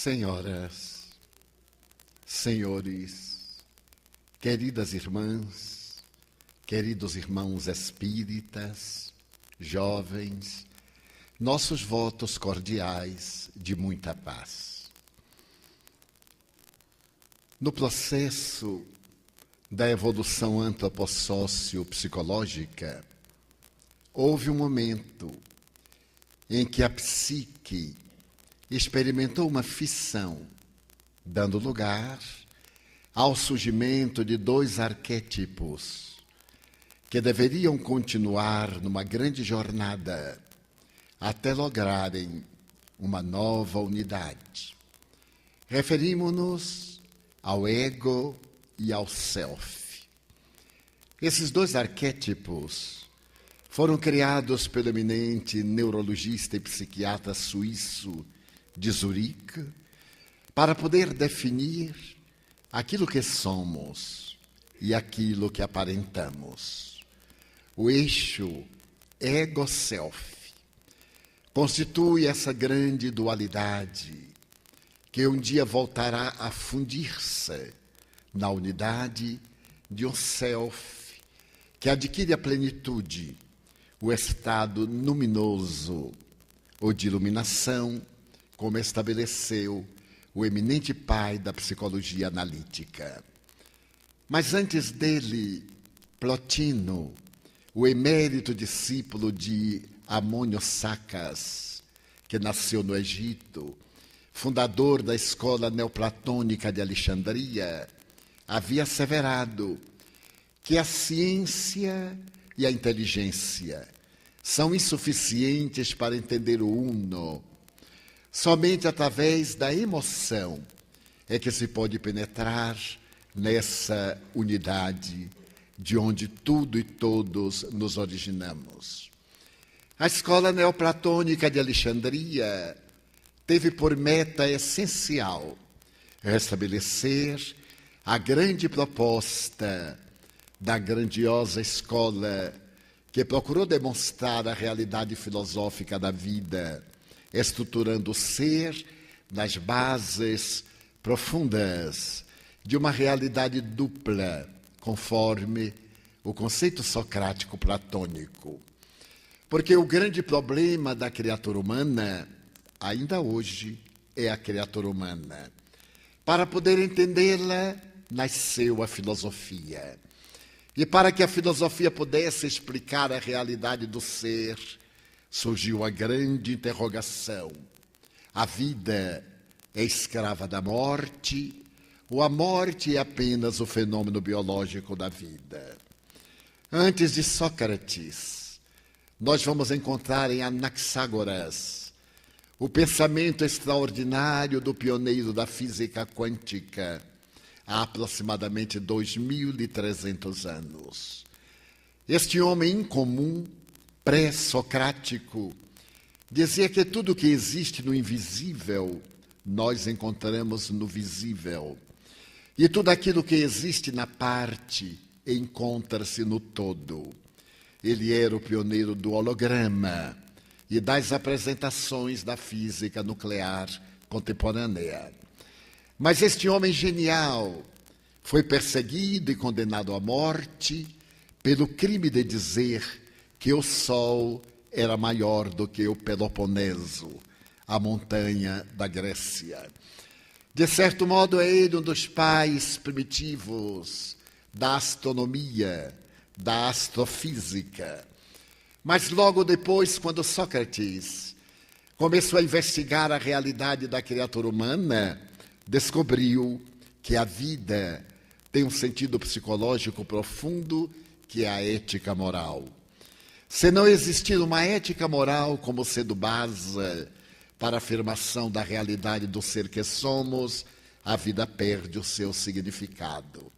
Senhoras, senhores, queridas irmãs, queridos irmãos espíritas, jovens, nossos votos cordiais de muita paz. No processo da evolução antropossócio-psicológica, houve um momento em que a psique experimentou uma fissão, dando lugar ao surgimento de dois arquétipos que deveriam continuar numa grande jornada até lograrem uma nova unidade. Referimos-nos ao ego e ao self. Esses dois arquétipos foram criados pelo eminente neurologista e psiquiatra suíço de Zurique para poder definir aquilo que somos e aquilo que aparentamos. O eixo ego-self constitui essa grande dualidade que um dia voltará a fundir-se na unidade de um self que adquire a plenitude, o estado luminoso ou de iluminação, como estabeleceu o eminente pai da psicologia analítica. Mas antes dele, Plotino, o emérito discípulo de Amônio Sacas, que nasceu no Egito, fundador da escola neoplatônica de Alexandria, havia asseverado que a ciência e a inteligência são insuficientes para entender o uno. Somente através da emoção é que se pode penetrar nessa unidade de onde tudo e todos nos originamos. A escola neoplatônica de Alexandria teve por meta essencial restabelecer a grande proposta da grandiosa escola que procurou demonstrar a realidade filosófica da vida, estruturando o ser nas bases profundas de uma realidade dupla, conforme o conceito socrático platônico. Porque o grande problema da criatura humana, ainda hoje, é a criatura humana. Para poder entendê-la, nasceu a filosofia. E para que a filosofia pudesse explicar a realidade do ser, surgiu a grande interrogação: a vida é escrava da morte ou a morte é apenas o fenômeno biológico da vida? Antes de Sócrates, nós vamos encontrar em Anaxágoras o pensamento extraordinário do pioneiro da física quântica, há aproximadamente 2.300 anos. Este homem incomum, pré-socrático, dizia que tudo que existe no invisível nós encontramos no visível. E tudo aquilo que existe na parte encontra-se no todo. Ele era o pioneiro do holograma e das apresentações da física nuclear contemporânea. Mas este homem genial foi perseguido e condenado à morte pelo crime de dizer que o Sol era maior do que o Peloponeso, a montanha da Grécia. De certo modo, é ele um dos pais primitivos da astronomia, da astrofísica. Mas logo depois, quando Sócrates começou a investigar a realidade da criatura humana, descobriu que a vida tem um sentido psicológico profundo, que é a ética moral. Se não existir uma ética moral como sendo base para a afirmação da realidade do ser que somos, a vida perde o seu significado.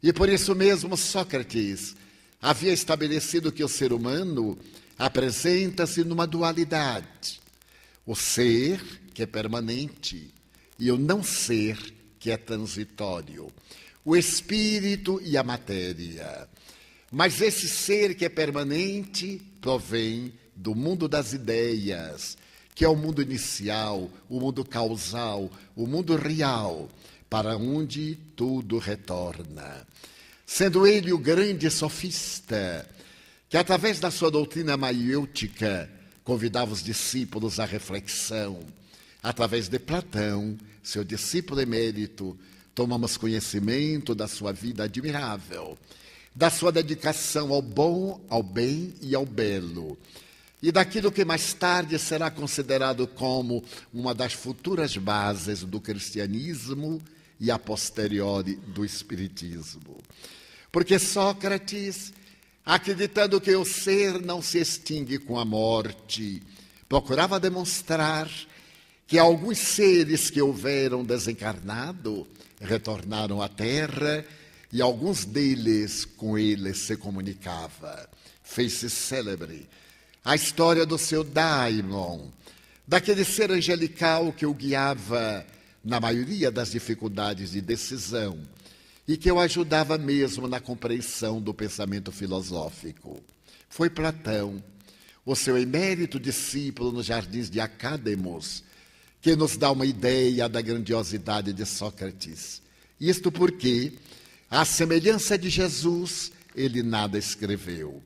E por isso mesmo Sócrates havia estabelecido que o ser humano apresenta-se numa dualidade. O ser, que é permanente, e o não ser, que é transitório. O espírito e a matéria. Mas esse ser que é permanente provém do mundo das ideias, que é o mundo inicial, o mundo causal, o mundo real, para onde tudo retorna. Sendo ele o grande sofista, que através da sua doutrina maiêutica convidava os discípulos à reflexão. Através de Platão, seu discípulo emérito, tomamos conhecimento da sua vida admirável, da sua dedicação ao bom, ao bem e ao belo, e daquilo que mais tarde será considerado como uma das futuras bases do cristianismo e a posteriori do espiritismo. Porque Sócrates, acreditando que o ser não se extingue com a morte, procurava demonstrar que alguns seres que houveram desencarnado retornaram à Terra e alguns deles com ele se comunicava. Fez-se célebre a história do seu Daimon, daquele ser angelical que o guiava na maioria das dificuldades de decisão e que o ajudava mesmo na compreensão do pensamento filosófico. Foi Platão, o seu emérito discípulo nos jardins de Academos, que nos dá uma ideia da grandiosidade de Sócrates. Isto porque, à semelhança de Jesus, ele nada escreveu.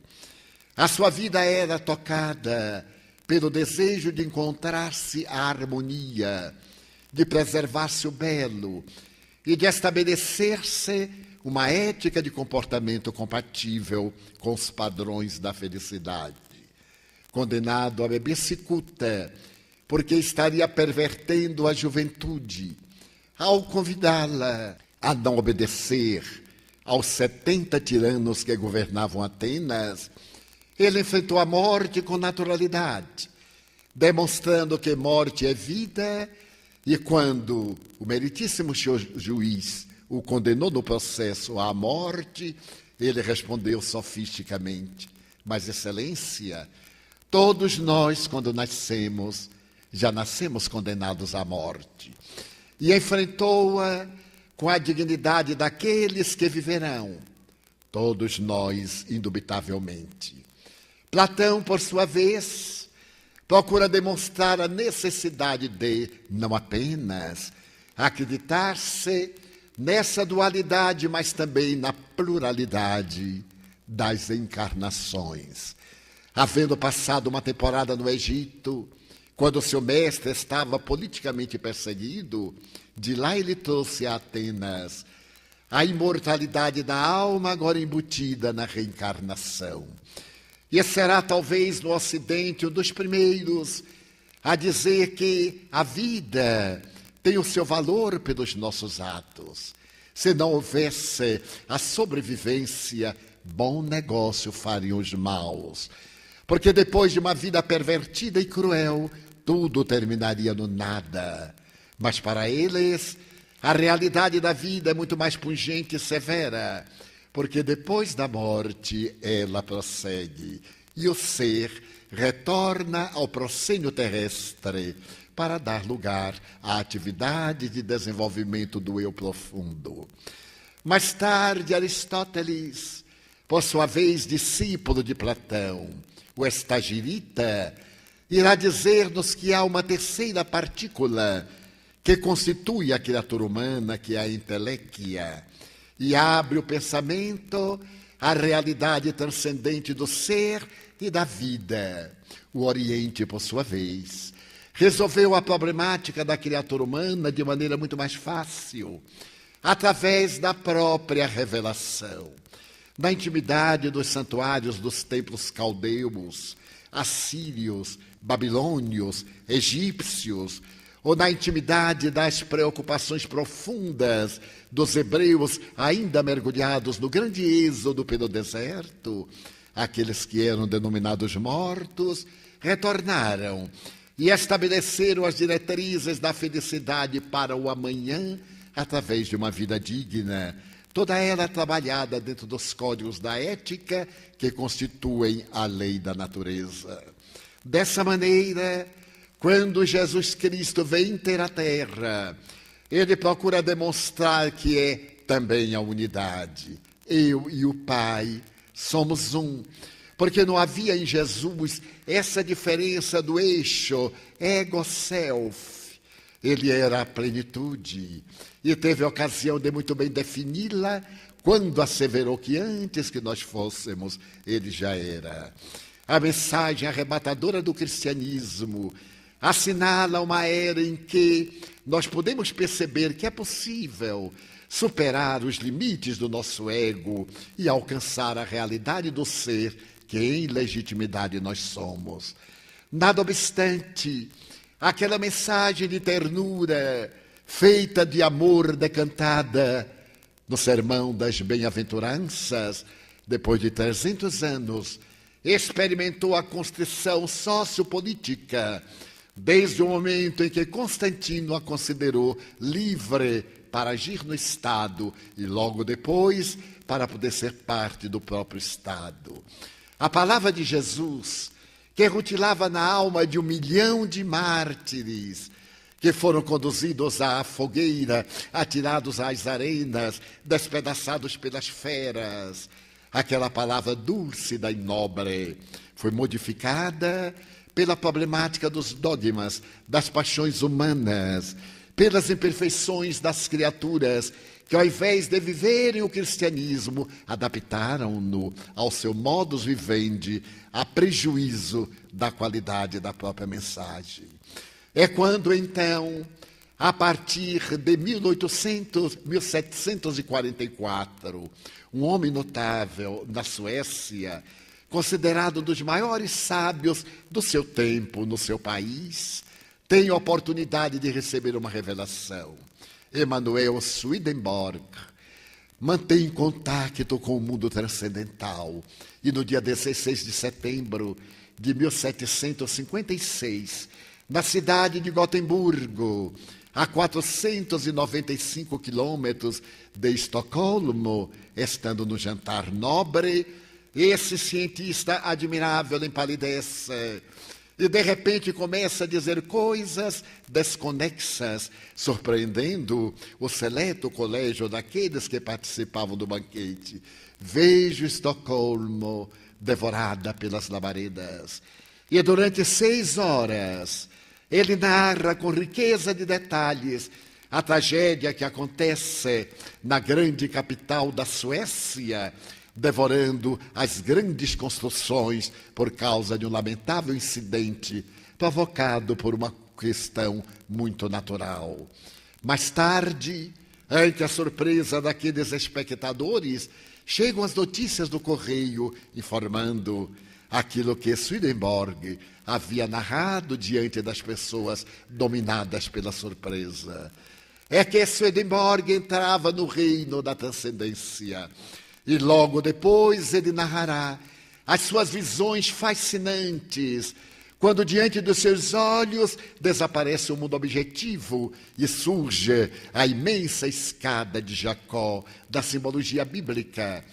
A sua vida era tocada pelo desejo de encontrar-se a harmonia, de preservar-se o belo e de estabelecer-se uma ética de comportamento compatível com os padrões da felicidade. Condenado a beber cicuta, porque estaria pervertendo a juventude, ao convidá-la a não obedecer aos 70 tiranos que governavam Atenas, ele enfrentou a morte com naturalidade, demonstrando que morte é vida, e quando o meritíssimo juiz o condenou no processo à morte, ele respondeu sofisticamente: mas, excelência, todos nós, quando nascemos, já nascemos condenados à morte. E enfrentou-a com a dignidade daqueles que viverão, todos nós, indubitavelmente. Platão, por sua vez, procura demonstrar a necessidade de, não apenas, acreditar-se nessa dualidade, mas também na pluralidade das encarnações. Havendo passado uma temporada no Egito, quando seu mestre estava politicamente perseguido, de lá ele trouxe a Atenas a imortalidade da alma agora embutida na reencarnação. E será talvez no Ocidente um dos primeiros a dizer que a vida tem o seu valor pelos nossos atos. Se não houvesse a sobrevivência, bom negócio fariam os maus. Porque depois de uma vida pervertida e cruel, tudo terminaria no nada. Mas para eles, a realidade da vida é muito mais pungente e severa, porque depois da morte ela prossegue e o ser retorna ao proscênio terrestre para dar lugar à atividade de desenvolvimento do eu profundo. Mais tarde, Aristóteles, por sua vez discípulo de Platão, o Estagirita, irá dizer-nos que há uma terceira partícula que constitui a criatura humana, que é a inteléquia, e abre o pensamento à realidade transcendente do ser e da vida. O Oriente, por sua vez, resolveu a problemática da criatura humana de maneira muito mais fácil, através da própria revelação. Na intimidade dos santuários dos templos caldeus, assírios, babilônios, egípcios, ou na intimidade das preocupações profundas dos hebreus ainda mergulhados no grande êxodo pelo deserto, aqueles que eram denominados mortos retornaram e estabeleceram as diretrizes da felicidade para o amanhã através de uma vida digna, toda ela trabalhada dentro dos códigos da ética que constituem a lei da natureza. Dessa maneira, quando Jesus Cristo vem ter a terra, ele procura demonstrar que é também a unidade. Eu e o Pai somos um, porque não havia em Jesus essa diferença do eixo ego-self. Ele era a plenitude e teve a ocasião de muito bem defini-la quando asseverou que antes que nós fôssemos, ele já era. A mensagem arrebatadora do cristianismo assinala uma era em que nós podemos perceber que é possível superar os limites do nosso ego e alcançar a realidade do ser que em legitimidade nós somos. Nada obstante, aquela mensagem de ternura, feita de amor decantada no Sermão das Bem-aventuranças, depois de 300 anos, experimentou a construção sociopolítica, desde o momento em que Constantino a considerou livre para agir no Estado e logo depois para poder ser parte do próprio Estado. A palavra de Jesus, que rutilava na alma de 1 milhão de mártires, que foram conduzidos à fogueira, atirados às arenas, despedaçados pelas feras. Aquela palavra dúlcida e nobre foi modificada pela problemática dos dogmas, das paixões humanas, pelas imperfeições das criaturas, que ao invés de viverem o cristianismo, adaptaram-no ao seu modus vivendi, a prejuízo da qualidade da própria mensagem. É quando, então, a partir de 1744, um homem notável na Suécia, considerado um dos maiores sábios do seu tempo no seu país, tem a oportunidade de receber uma revelação. Emanuel Swedenborg mantém contato com o mundo transcendental e no dia 16 de setembro de 1756, na cidade de Gotemburgo, a 495 quilômetros de Estocolmo, estando no jantar nobre, esse cientista admirável empalidece e de repente começa a dizer coisas desconexas, surpreendendo o seleto colégio daqueles que participavam do banquete. Vejo Estocolmo devorada pelas labaredas. E durante 6 horas ele narra com riqueza de detalhes a tragédia que acontece na grande capital da Suécia, devorando as grandes construções por causa de um lamentável incidente provocado por uma questão muito natural. Mais tarde, ante a surpresa daqueles espectadores, chegam as notícias do correio informando aquilo que Swedenborg havia narrado diante das pessoas dominadas pela surpresa. É que Swedenborg entrava no reino da transcendência e logo depois ele narrará as suas visões fascinantes, quando diante dos seus olhos desaparece o mundo objetivo e surge a imensa escada de Jacó da simbologia bíblica.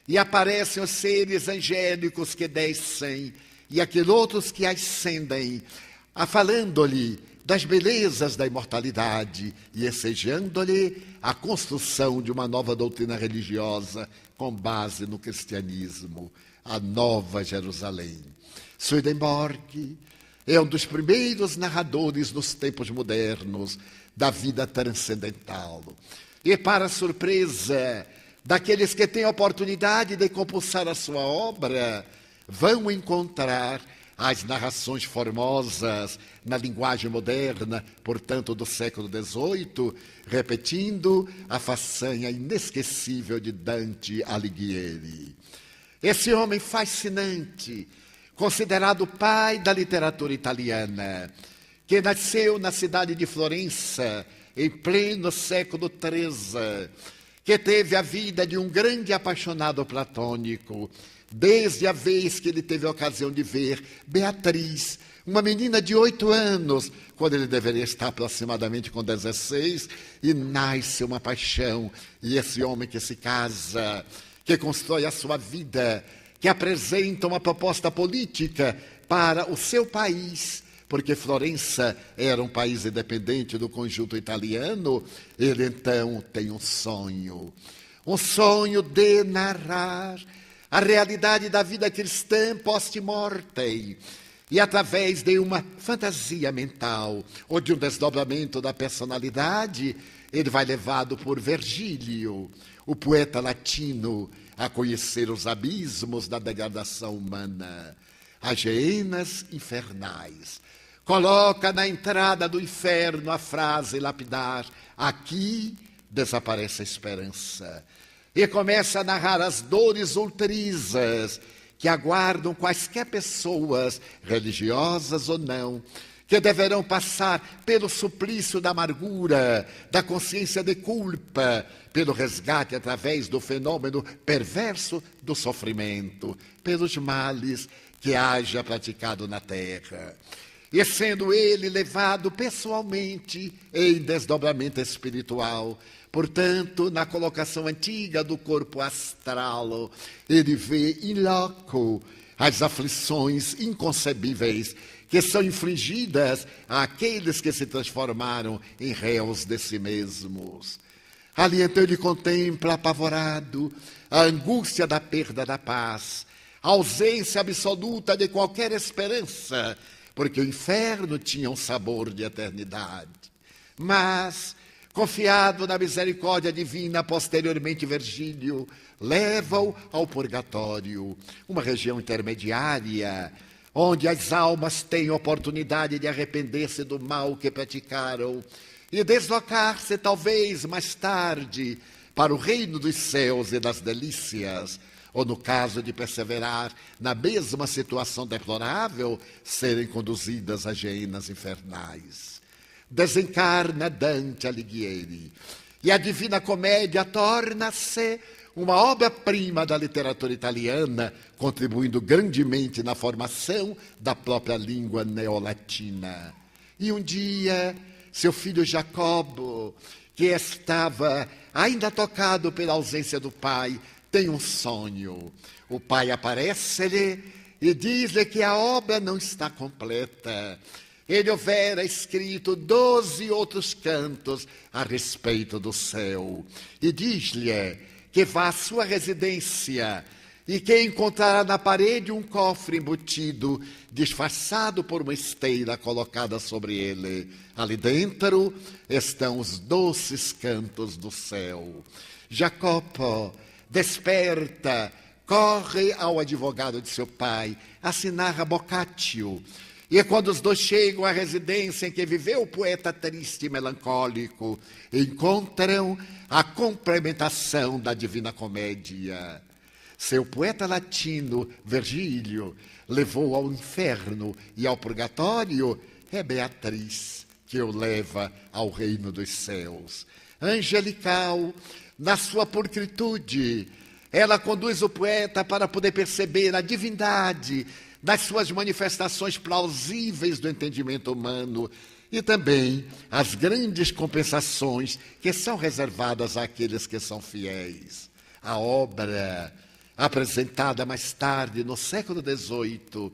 E aparecem os seres angélicos que descem e aqueles outros que ascendem, falando-lhe das belezas da imortalidade e ensejando-lhe a construção de uma nova doutrina religiosa com base no cristianismo, a Nova Jerusalém. Swedenborg é um dos primeiros narradores nos tempos modernos da vida transcendental. E para surpresa daqueles que têm a oportunidade de compulsar a sua obra, vão encontrar as narrações formosas na linguagem moderna, portanto, do século XVIII, repetindo a façanha inesquecível de Dante Alighieri. Esse homem fascinante, considerado pai da literatura italiana, que nasceu na cidade de Florença, em pleno século XIII, que teve a vida de um grande apaixonado platônico, desde a vez que ele teve a ocasião de ver Beatriz, uma menina de 8 anos, quando ele deveria estar aproximadamente com 16, e nasce uma paixão. E esse homem que se casa, que constrói a sua vida, que apresenta uma proposta política para o seu país, porque Florença era um país independente do conjunto italiano, ele então tem um sonho de narrar a realidade da vida cristã post-mortem. E através de uma fantasia mental ou de um desdobramento da personalidade, ele vai levado por Virgílio, o poeta latino, a conhecer os abismos da degradação humana, as hienas infernais. Coloca na entrada do inferno a frase lapidar: aqui desaparece a esperança. E começa a narrar as dores ultrizas que aguardam quaisquer pessoas, religiosas ou não, que deverão passar pelo suplício da amargura, da consciência de culpa, pelo resgate através do fenômeno perverso do sofrimento, pelos males que haja praticado na terra. E sendo ele levado pessoalmente em desdobramento espiritual, portanto, na colocação antiga do corpo astral, ele vê in loco as aflições inconcebíveis que são infligidas àqueles que se transformaram em réus de si mesmos. Ali então ele contempla apavorado a angústia da perda da paz, a ausência absoluta de qualquer esperança, porque o inferno tinha um sabor de eternidade. Mas, confiado na misericórdia divina, posteriormente Virgílio leva-o ao purgatório, uma região intermediária, onde as almas têm oportunidade de arrepender-se do mal que praticaram e deslocar-se, talvez, mais tarde, para o reino dos céus e das delícias, ou, no caso de perseverar na mesma situação deplorável, serem conduzidas às hienas infernais. Desencarna Dante Alighieri, e a Divina Comédia torna-se uma obra-prima da literatura italiana, contribuindo grandemente na formação da própria língua neolatina. E um dia, seu filho Jacobo, que estava ainda tocado pela ausência do pai, tem um sonho. O pai aparece-lhe e diz-lhe que a obra não está completa. Ele houvera escrito 12 outros cantos a respeito do céu. E diz-lhe que vá à sua residência e que encontrará na parede um cofre embutido, disfarçado por uma esteira colocada sobre ele. Ali dentro estão os doces cantos do céu. Jacopo desperta, corre ao advogado de seu pai, assim narra Boccaccio. E quando os dois chegam à residência em que viveu o poeta triste e melancólico, encontram a complementação da Divina Comédia. Seu poeta latino, Virgílio, levou ao inferno e ao purgatório, é Beatriz que o leva ao reino dos céus. Angelical, na sua pulcritude, ela conduz o poeta para poder perceber a divindade das suas manifestações plausíveis do entendimento humano e também as grandes compensações que são reservadas àqueles que são fiéis. A obra, apresentada mais tarde, no século XVIII,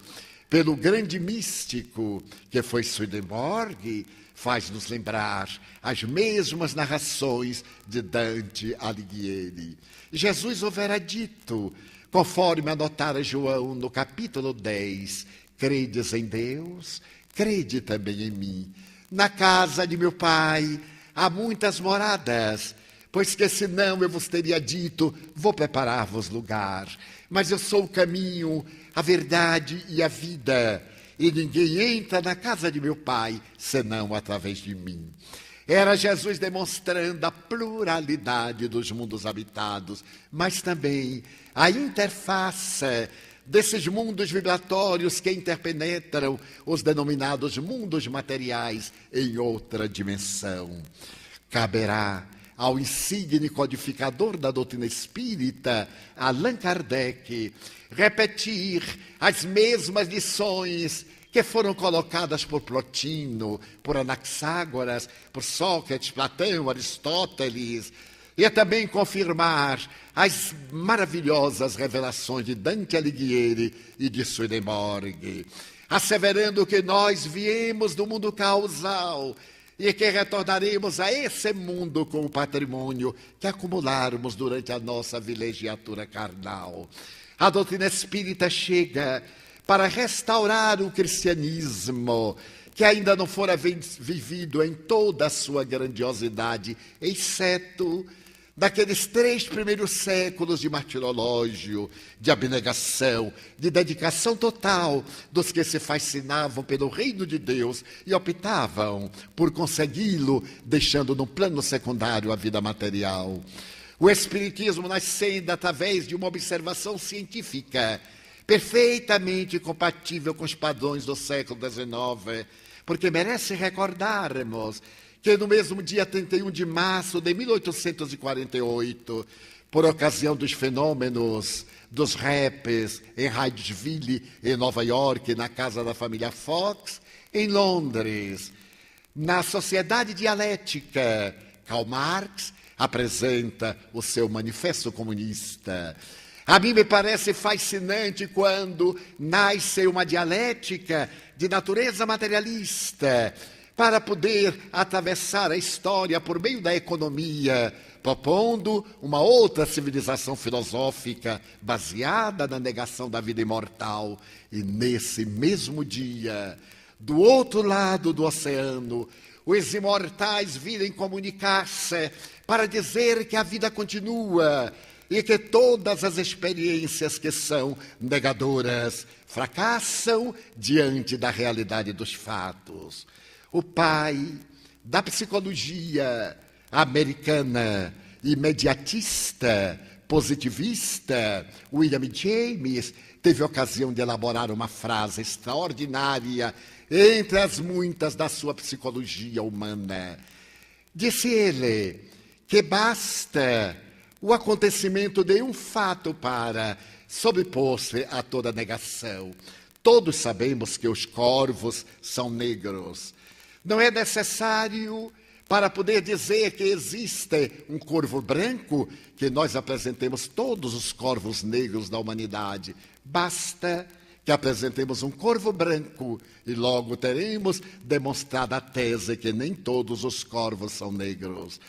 pelo grande místico que foi Swedenborg, faz-nos lembrar as mesmas narrações de Dante Alighieri. Jesus houvera dito, conforme anotara João no capítulo 10, credes em Deus, crede também em mim. Na casa de meu pai há muitas moradas, pois que senão eu vos teria dito, vou preparar-vos lugar. Mas eu sou o caminho, a verdade e a vida, e ninguém entra na casa de meu pai, senão através de mim. Era Jesus demonstrando a pluralidade dos mundos habitados, mas também a interface desses mundos vibratórios que interpenetram os denominados mundos materiais em outra dimensão. Caberá ao insigne codificador da doutrina espírita, Allan Kardec, repetir as mesmas lições que foram colocadas por Plotino, por Anaxágoras, por Sócrates, Platão, Aristóteles, e também confirmar as maravilhosas revelações de Dante Alighieri e de Swedenborg, asseverando que nós viemos do mundo causal e que retornaremos a esse mundo com o patrimônio que acumularmos durante a nossa vilegiatura carnal. A doutrina espírita chega para restaurar o cristianismo, que ainda não fora vivido em toda a sua grandiosidade, exceto daqueles 3 primeiros séculos de martirológio, de abnegação, de dedicação total dos que se fascinavam pelo reino de Deus e optavam por consegui-lo, deixando no plano secundário a vida material. O Espiritismo nascendo através de uma observação científica, perfeitamente compatível com os padrões do século XIX, porque merece recordarmos que no mesmo dia 31 de março de 1848, por ocasião dos fenômenos dos raps em Hydesville, em Nova York, na casa da família Fox, em Londres, na Sociedade Dialética, Karl Marx apresenta o seu Manifesto Comunista. A mim me parece fascinante quando nasce uma dialética de natureza materialista para poder atravessar a história por meio da economia, propondo uma outra civilização filosófica baseada na negação da vida imortal. E nesse mesmo dia, do outro lado do oceano, os imortais virem comunicar-se para dizer que a vida continua e que todas as experiências que são negadoras fracassam diante da realidade dos fatos. O pai da psicologia americana imediatista, positivista, William James, teve ocasião de elaborar uma frase extraordinária entre as muitas da sua psicologia humana. Disse ele que basta o acontecimento de um fato para sobrepor-se a toda negação. Todos sabemos que os corvos são negros. Não é necessário, para poder dizer que existe um corvo branco, que nós apresentemos todos os corvos negros da humanidade. Basta que apresentemos um corvo branco e logo teremos demonstrado a tese que nem todos os corvos são negros.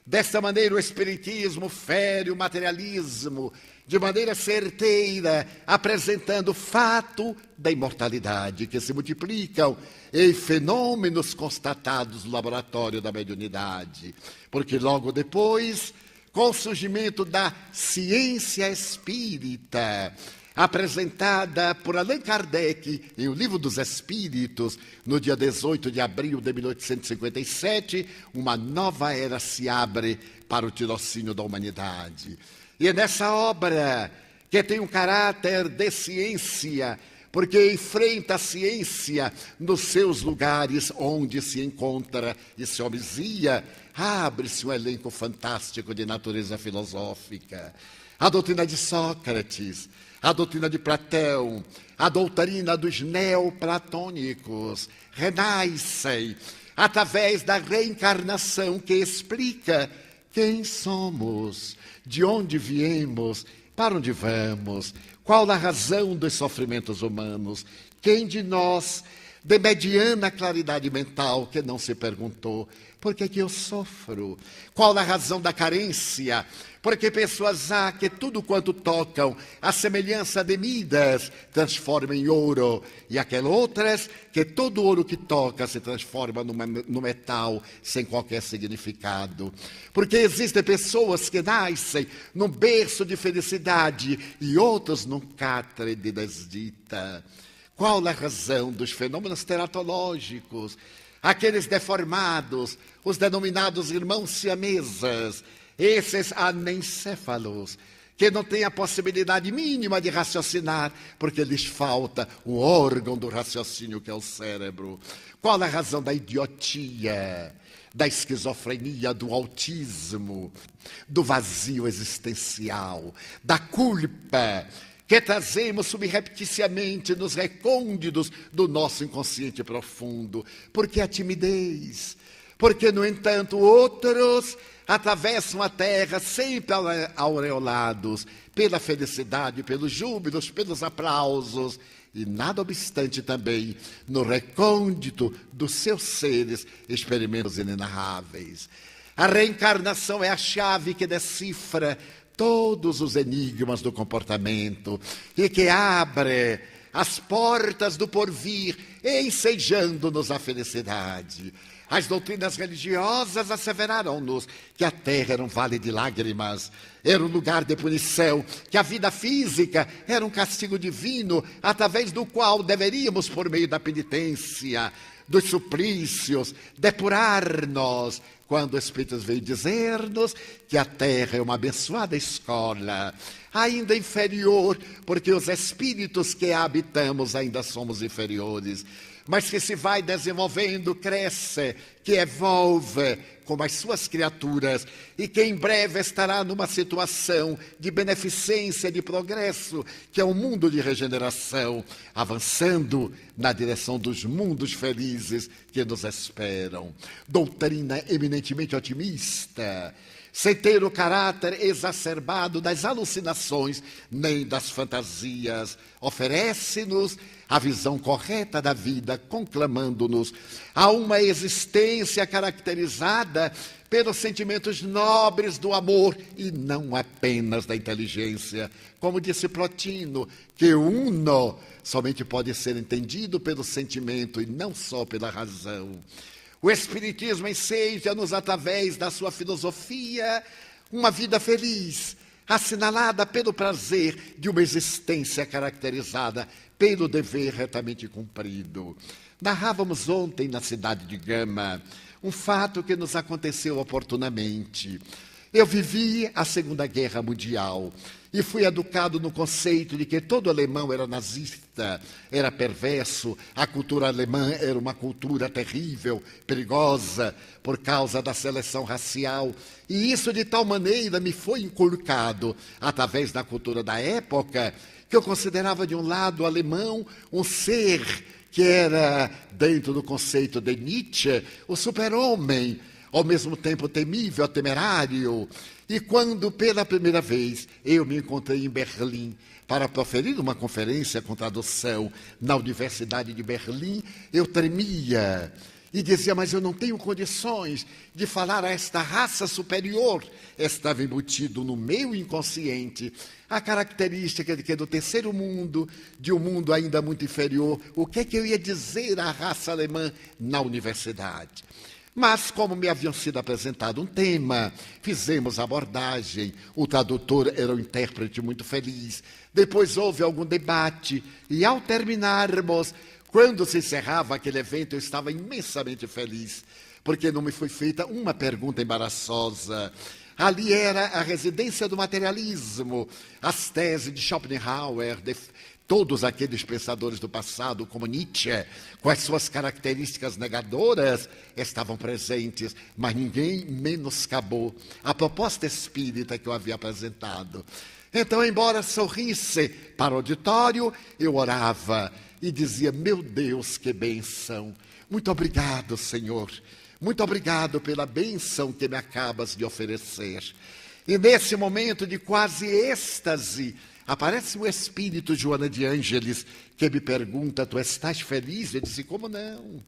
Desta maneira, o Espiritismo fere o materialismo de maneira certeira, apresentando o fato da imortalidade, que se multiplicam em fenômenos constatados no laboratório da mediunidade. Porque logo depois, com o surgimento da ciência espírita, apresentada por Allan Kardec em O Livro dos Espíritos, no dia 18 de abril de 1857, uma nova era se abre para o tirocínio da humanidade. E é nessa obra, que tem um caráter de ciência, porque enfrenta a ciência nos seus lugares onde se encontra e se omisia, abre-se um elenco fantástico de natureza filosófica. A doutrina de Sócrates, a doutrina de Platão, a doutrina dos neoplatônicos renascem através da reencarnação que explica quem somos, de onde viemos, para onde vamos, qual a razão dos sofrimentos humanos, quem de nós, de mediana claridade mental, que não se perguntou, por que eu sofro? Qual a razão da carência? Porque pessoas há que tudo quanto tocam, a semelhança de Midas, transforma em ouro, e aquelas outras que todo ouro que toca se transforma no metal, sem qualquer significado. Porque existem pessoas que nascem num berço de felicidade e outros num catre de desdita. Qual a razão dos fenômenos teratológicos? Aqueles deformados, os denominados irmãos siamesas, esses anencéfalos, que não têm a possibilidade mínima de raciocinar, porque lhes falta o órgão do raciocínio, que é o cérebro. Qual a razão da idiotia, da esquizofrenia, do autismo, do vazio existencial, da culpa, que trazemos subrepticiamente nos recônditos do nosso inconsciente profundo? Porque a timidez, Porque, no entanto, outros atravessam a terra sempre aureolados pela felicidade, pelos júbilos, pelos aplausos, e nada obstante também, no recôndito dos seus seres, experimentos inenarráveis. A reencarnação é a chave que decifra todos os enigmas do comportamento e que abre as portas do porvir, ensejando-nos a felicidade. As doutrinas religiosas asseveraram-nos que a terra era um vale de lágrimas, era um lugar de punição, que a vida física era um castigo divino, através do qual deveríamos, por meio da penitência, dos suplícios, depurar-nos, quando os Espíritos veio dizer-nos que a terra é uma abençoada escola, ainda inferior, porque os espíritos que a habitamos ainda somos inferiores, mas que se vai desenvolvendo, cresce, que evolve como as suas criaturas e que em breve estará numa situação de beneficência, de progresso, que é um mundo de regeneração, avançando na direção dos mundos felizes que nos esperam. Doutrina eminentemente otimista, sem ter o caráter exacerbado das alucinações nem das fantasias, oferece-nos a visão correta da vida, conclamando-nos a uma existência caracterizada pelos sentimentos nobres do amor e não apenas da inteligência. Como disse Plotino, que uno somente pode ser entendido pelo sentimento e não só pela razão. O Espiritismo enseja-nos, através da sua filosofia, uma vida feliz, assinalada pelo prazer de uma existência caracterizada pelo dever retamente cumprido. Narrávamos ontem na cidade de Gama um fato que nos aconteceu oportunamente. Eu vivi a Segunda Guerra Mundial e fui educado no conceito de que todo alemão era nazista, era perverso, a cultura alemã era uma cultura terrível, perigosa, por causa da seleção racial. E isso de tal maneira me foi inculcado, através da cultura da época, que eu considerava de um lado o alemão um ser que era, dentro do conceito de Nietzsche, o super-homem, ao mesmo tempo temível, temerário. E quando, pela primeira vez, eu me encontrei em Berlim para proferir uma conferência com tradução na Universidade de Berlim, eu tremia e dizia, mas eu não tenho condições de falar a esta raça superior. Estava embutido no meu inconsciente a característica de que do terceiro mundo, de um mundo ainda muito inferior, o que é que eu ia dizer à raça alemã na universidade? Mas, como me haviam sido apresentado um tema, fizemos a abordagem, o tradutor era um intérprete muito feliz, depois houve algum debate, e ao terminarmos, quando se encerrava aquele evento, eu estava imensamente feliz, porque não me foi feita uma pergunta embaraçosa. Ali era a residência do materialismo, as teses de Schopenhauer, de todos aqueles pensadores do passado, como Nietzsche, com as suas características negadoras, estavam presentes, mas ninguém menoscabou a proposta espírita que eu havia apresentado. Então, embora sorrisse para o auditório, eu orava e dizia, meu Deus, que bênção! Muito obrigado, Senhor. Muito obrigado pela bênção que me acabas de oferecer. E nesse momento de quase êxtase, aparece o espírito Joana de Ângeles, que me pergunta, tu estás feliz? Eu disse, como não?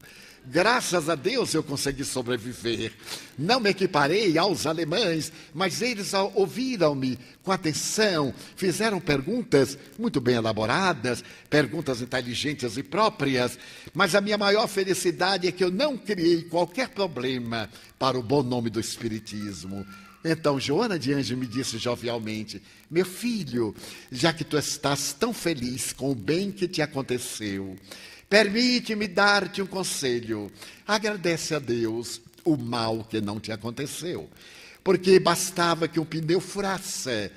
Graças a Deus eu consegui sobreviver. Não me equiparei aos alemães, mas eles ouviram-me com atenção, fizeram perguntas muito bem elaboradas, perguntas inteligentes e próprias, mas a minha maior felicidade é que eu não criei qualquer problema para o bom nome do Espiritismo. Então, Joana de Ângeles me disse jovialmente, meu filho, já que tu estás tão feliz com o bem que te aconteceu, permite-me dar-te um conselho. Agradece a Deus o mal que não te aconteceu, porque bastava que um pneu furasse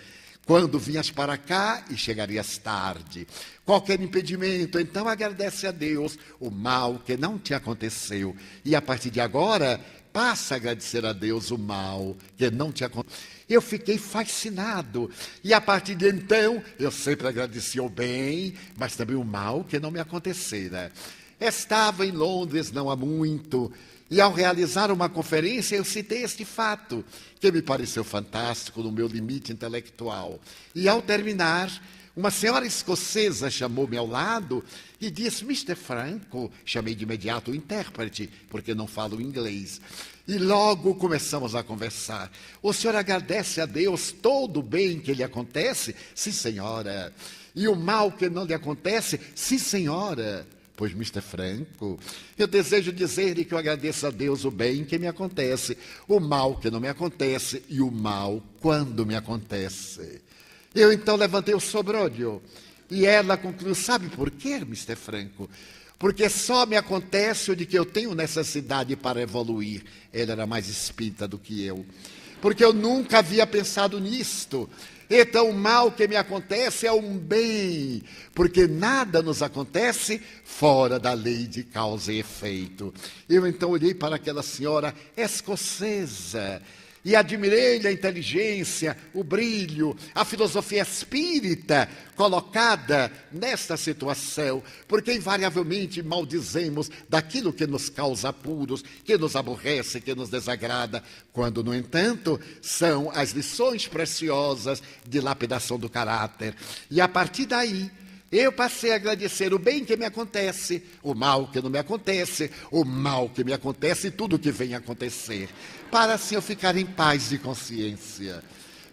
quando vinhas para cá e chegarias tarde. Qualquer impedimento, então agradece a Deus o mal que não te aconteceu. E a partir de agora, passa a agradecer a Deus o mal que não te aconteceu. Eu fiquei fascinado. E a partir de então, eu sempre agradeci o bem, mas também o mal que não me acontecera. Estava em Londres não há muito, E ao realizar uma conferência, eu citei este fato, que me pareceu fantástico no meu limite intelectual. E ao terminar, uma senhora escocesa chamou-me ao lado e disse: Mr. Franco, chamei de imediato o intérprete, porque não falo inglês. E logo começamos a conversar. O senhor agradece a Deus todo o bem que lhe acontece? Sim, senhora. E o mal que não lhe acontece? Sim, senhora. Pois, Mr. Franco, eu desejo dizer-lhe que eu agradeço a Deus o bem que me acontece, o mal que não me acontece e o mal quando me acontece. Eu então levantei o sobrolho e ela concluiu: sabe por quê, Mr. Franco? Porque só me acontece o de que eu tenho necessidade para evoluir. Ela era mais espírita do que eu. Porque eu nunca havia pensado nisto. Então, o mal que me acontece é um bem, porque nada nos acontece fora da lei de causa e efeito. Eu então olhei para aquela senhora escocesa e admirei-lhe a inteligência, o brilho, a filosofia espírita colocada nesta situação, porque invariavelmente maldizemos daquilo que nos causa apuros, que nos aborrece, que nos desagrada, quando, no entanto, são as lições preciosas de lapidação do caráter. E a partir daí, eu passei a agradecer o bem que me acontece, o mal que não me acontece, o mal que me acontece e tudo que vem acontecer, para assim eu ficar em paz de consciência.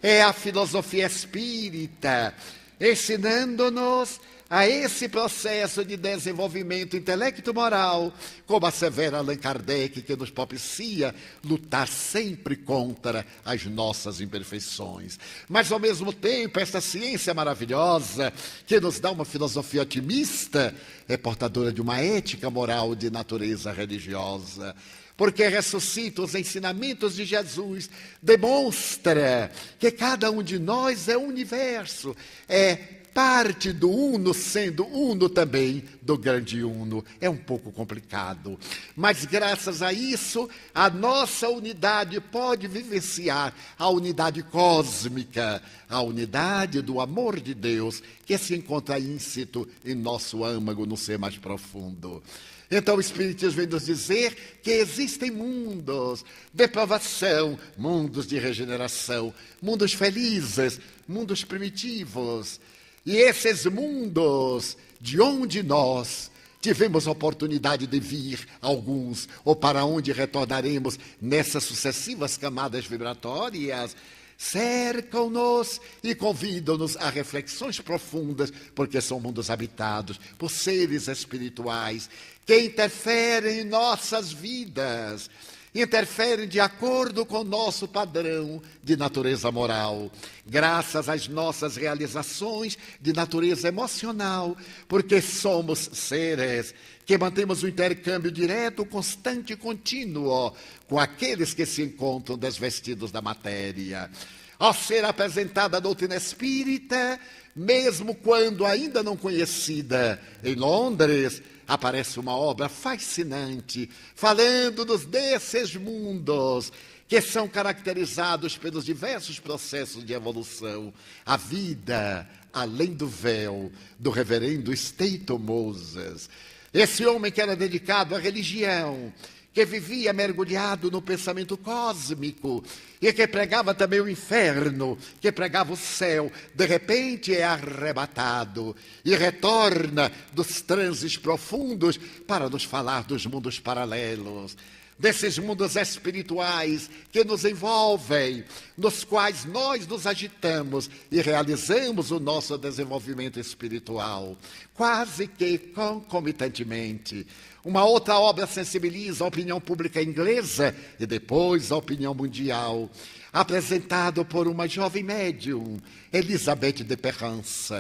É a filosofia espírita ensinando-nos a esse processo de desenvolvimento intelecto-moral, como assevera Allan Kardec, que nos propicia lutar sempre contra as nossas imperfeições. Mas, ao mesmo tempo, esta ciência maravilhosa, que nos dá uma filosofia otimista, é portadora de uma ética moral de natureza religiosa, porque ressuscita os ensinamentos de Jesus, demonstra que cada um de nós é um universo, é parte do uno, sendo uno também do grande uno. É um pouco complicado, mas graças a isso, a nossa unidade pode vivenciar a unidade cósmica, a unidade do amor de Deus, que se encontra íncito em nosso âmago, no ser mais profundo. Então o Espiritismo vem nos dizer que existem mundos de provação, mundos de regeneração, mundos felizes, mundos primitivos. E esses mundos, de onde nós tivemos a oportunidade de vir, alguns, ou para onde retornaremos nessas sucessivas camadas vibratórias, cercam-nos e convidam-nos a reflexões profundas, porque são mundos habitados por seres espirituais que interferem em nossas vidas, interferem de acordo com o nosso padrão de natureza moral, graças às nossas realizações de natureza emocional, porque somos seres que mantemos um intercâmbio direto, constante e contínuo com aqueles que se encontram desvestidos da matéria. Ao ser apresentada a doutrina espírita, mesmo quando ainda não conhecida em Londres, aparece uma obra fascinante, falando-nos desses mundos que são caracterizados pelos diversos processos de evolução. A vida além do véu, do reverendo Staton Moses. Esse homem que era dedicado à religião, que vivia mergulhado no pensamento cósmico e que pregava também o inferno, que pregava o céu, de repente é arrebatado e retorna dos transes profundos para nos falar dos mundos paralelos, desses mundos espirituais que nos envolvem, nos quais nós nos agitamos e realizamos o nosso desenvolvimento espiritual, quase que concomitantemente. Uma outra obra sensibiliza a opinião pública inglesa e depois a opinião mundial, apresentado por uma jovem médium, Elizabeth de Perrance.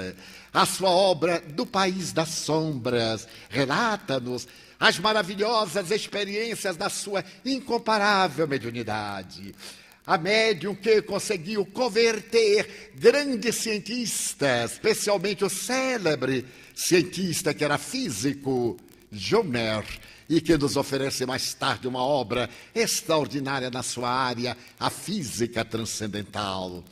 A sua obra Do País das Sombras relata-nos as maravilhosas experiências da sua incomparável mediunidade. A médium que conseguiu converter grandes cientistas, especialmente o célebre cientista que era físico, Joner, e que nos oferece mais tarde uma obra extraordinária na sua área, a física transcendental.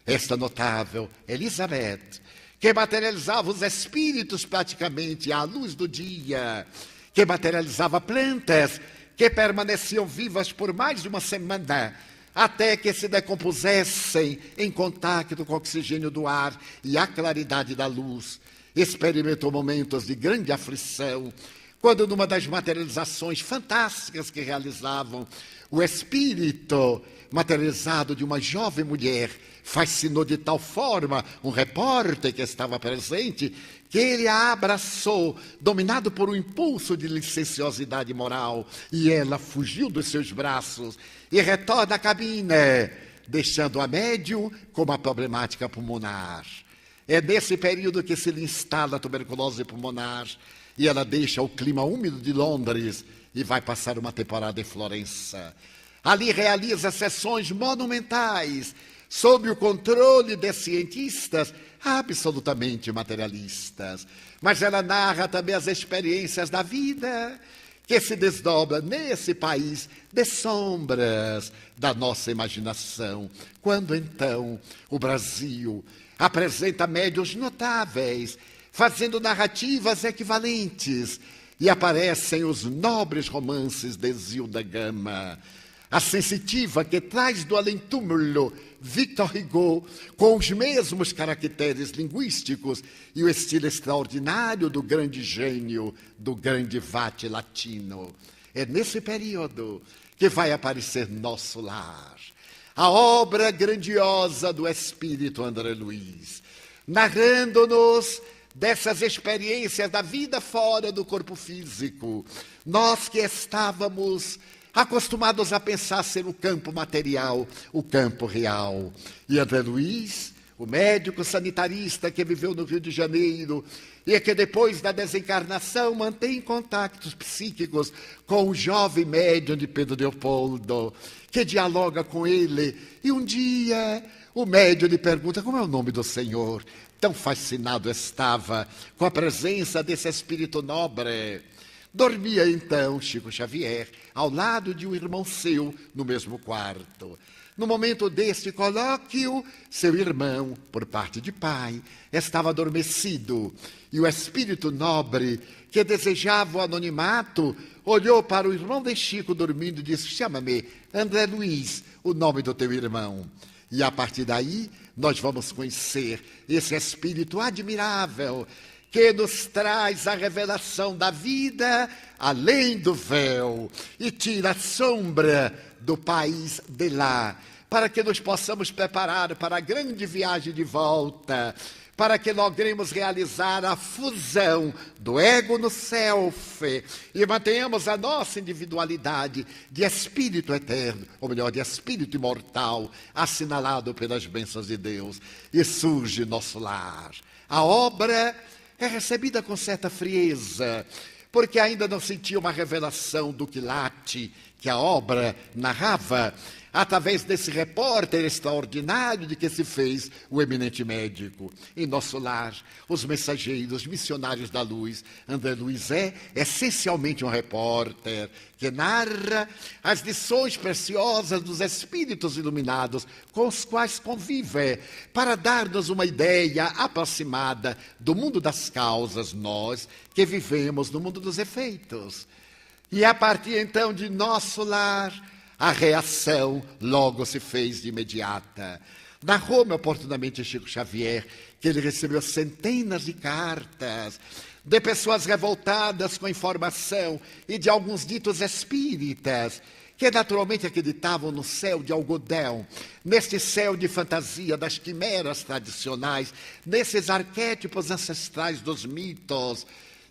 Esta notável Elizabeth, que materializava os espíritos praticamente à luz do dia, que materializava plantas, que permaneciam vivas por mais de uma semana, até que se decompusessem em contato com o oxigênio do ar e a claridade da luz. Experimentou momentos de grande aflição, quando numa das materializações fantásticas que realizavam, o espírito materializado de uma jovem mulher fascinou de tal forma um repórter que estava presente, que ele a abraçou, dominado por um impulso de licenciosidade moral, e ela fugiu dos seus braços e retorna à cabine, deixando a médium com uma problemática pulmonar. É nesse período que se lhe instala a tuberculose pulmonar e ela deixa o clima úmido de Londres e vai passar uma temporada em Florença. Ali realiza sessões monumentais sob o controle de cientistas absolutamente materialistas. Mas ela narra também as experiências da vida que se desdobra nesse país de sombras da nossa imaginação. Quando então o Brasil apresenta médiuns notáveis, fazendo narrativas equivalentes, e aparecem os nobres romances de Zilda Gama, a sensitiva que traz do além-túmulo Victor Hugo, com os mesmos caracteres linguísticos e o estilo extraordinário do grande gênio, do grande vate latino. É nesse período que vai aparecer Nosso Lar, a obra grandiosa do espírito André Luiz, narrando-nos dessas experiências da vida fora do corpo físico. Nós que estávamos acostumados a pensar ser o campo material, o campo real. E André Luiz, o médico sanitarista que viveu no Rio de Janeiro e que depois da desencarnação mantém contactos psíquicos com o jovem médium de Pedro Leopoldo, que dialoga com ele. E um dia o médium lhe pergunta: como é o nome do senhor? Tão fascinado estava com a presença desse espírito nobre. Dormia então Chico Xavier ao lado de um irmão seu no mesmo quarto. No momento deste colóquio, seu irmão, por parte de pai, estava adormecido, e o espírito nobre, que desejava o anonimato, olhou para o irmão de Chico dormindo e disse: chama-me André Luiz, o nome do teu irmão. E a partir daí, nós vamos conhecer esse espírito admirável que nos traz a revelação da vida além do véu e tira a sombra do país de lá, para que nos possamos preparar para a grande viagem de volta, para que logremos realizar a fusão do ego no self e mantenhamos a nossa individualidade de espírito eterno, ou melhor, de espírito imortal, assinalado pelas bênçãos de Deus. E surge Nosso Lar. A obra é recebida com certa frieza, porque ainda não sentia uma revelação do quilate que a obra narrava, através desse repórter extraordinário de que se fez o eminente médico. Em Nosso Lar, os mensageiros, missionários da luz, André Luiz é essencialmente um repórter que narra as lições preciosas dos espíritos iluminados com os quais convive, para dar-nos uma ideia aproximada do mundo das causas, nós que vivemos no mundo dos efeitos. E a partir então de Nosso Lar, a reação logo se fez de imediata. Narrou-me oportunamente Chico Xavier que ele recebeu centenas de cartas de pessoas revoltadas com a informação e de alguns ditos espíritas que naturalmente acreditavam no céu de algodão, neste céu de fantasia das quimeras tradicionais, nesses arquétipos ancestrais dos mitos,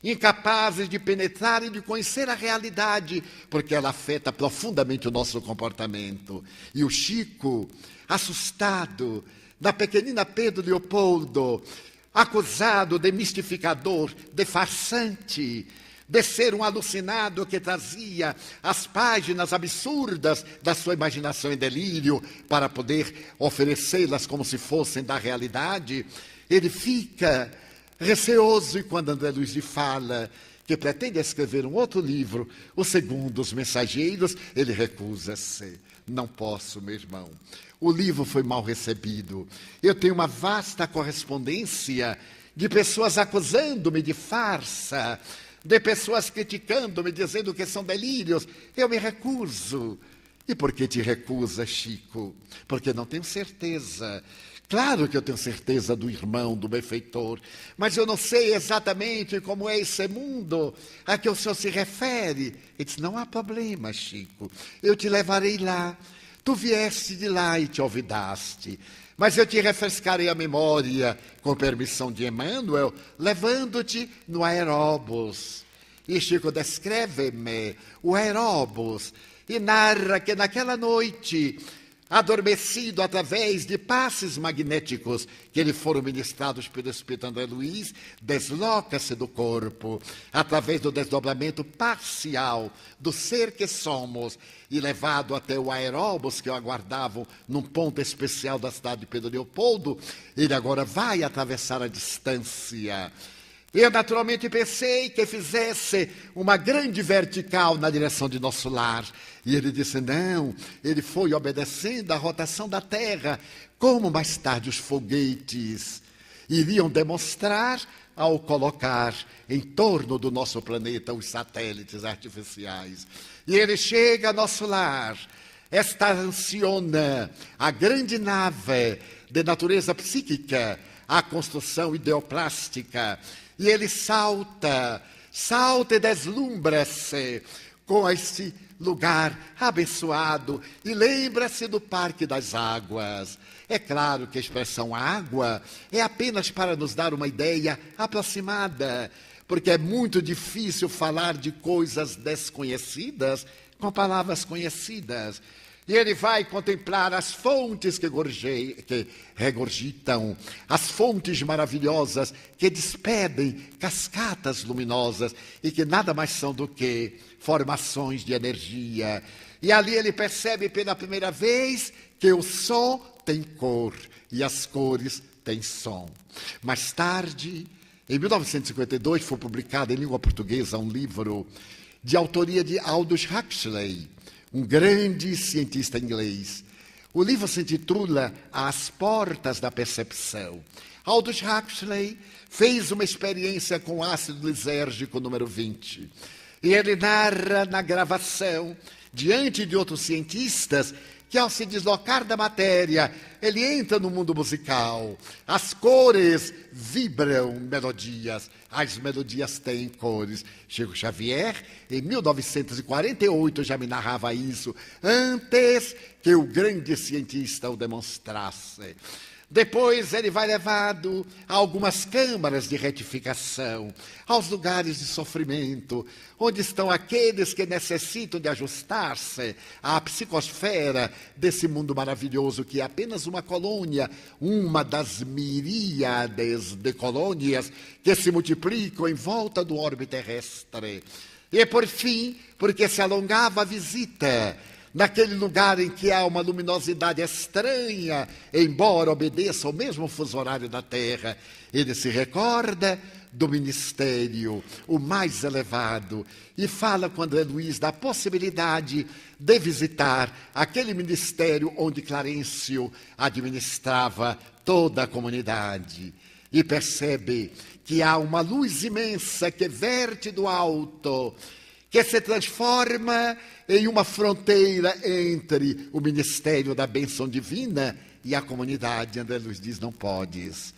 incapazes de penetrar e de conhecer a realidade, porque ela afeta profundamente o nosso comportamento. E o Chico, assustado, da pequenina Pedro Leopoldo, acusado de mistificador, de farsante, de ser um alucinado que trazia as páginas absurdas da sua imaginação em delírio para poder oferecê-las como se fossem da realidade, ele fica receoso, e quando André Luiz lhe fala que pretende escrever um outro livro, o segundo, Os Mensageiros, ele recusa-se. Não posso, meu irmão. O livro foi mal recebido. Eu tenho uma vasta correspondência de pessoas acusando-me de farsa, de pessoas criticando-me, dizendo que são delírios. Eu me recuso. E por que te recusa, Chico? Porque não tenho certeza. Claro que eu tenho certeza do irmão, do benfeitor, mas eu não sei exatamente como é esse mundo a que o senhor se refere. Ele disse, não há problema, Chico, eu te levarei lá. Tu vieste de lá e te olvidaste, mas eu te refrescarei a memória, com permissão de Emmanuel, levando-te no aeróbus. E Chico descreve-me o aeróbus e narra que naquela noite, adormecido através de passes magnéticos que lhe foram ministrados pelo Espírito André Luiz, desloca-se do corpo, através do desdobramento parcial do ser que somos, e levado até o aeróbus que o aguardavam num ponto especial da cidade de Pedro Leopoldo, ele agora vai atravessar a distância. Eu naturalmente pensei que fizesse uma grande vertical na direção de nosso lar. E ele disse, não, ele foi obedecendo à rotação da Terra, como mais tarde os foguetes iriam demonstrar ao colocar em torno do nosso planeta os satélites artificiais. E ele chega ao nosso lar, estaciona a grande nave de natureza psíquica, a construção ideoplástica, e ele salta e deslumbra-se com esse lugar abençoado e lembra-se do Parque das Águas. É claro que a expressão água é apenas para nos dar uma ideia aproximada, porque é muito difícil falar de coisas desconhecidas com palavras conhecidas. E ele vai contemplar as fontes que regurgitam, as fontes maravilhosas que despedem cascatas luminosas e que nada mais são do que formações de energia. E ali ele percebe pela primeira vez que o som tem cor e as cores têm som. Mais tarde, em 1952, foi publicado em língua portuguesa um livro de autoria de Aldous Huxley, um grande cientista inglês. O livro se intitula As Portas da Percepção. Aldous Huxley fez uma experiência com ácido lisérgico número 20. E ele narra na gravação, diante de outros cientistas, que ao se deslocar da matéria, ele entra no mundo musical. As cores vibram melodias, as melodias têm cores. Chico Xavier, em 1948, já me narrava isso, antes que o grande cientista o demonstrasse. Depois ele vai levado a algumas câmaras de retificação, aos lugares de sofrimento, onde estão aqueles que necessitam de ajustar-se à psicosfera desse mundo maravilhoso que é apenas uma colônia, uma das miríades de colônias que se multiplicam em volta do orbe terrestre. E por fim, porque se alongava a visita, naquele lugar em que há uma luminosidade estranha, embora obedeça ao mesmo fuso horário da Terra, ele se recorda do ministério, o mais elevado, e fala com André Luiz da possibilidade de visitar aquele ministério onde Clarencio administrava toda a comunidade. E percebe que há uma luz imensa que verte do alto, que se transforma em uma fronteira entre o ministério da bênção divina e a comunidade. André Luiz diz, não podes.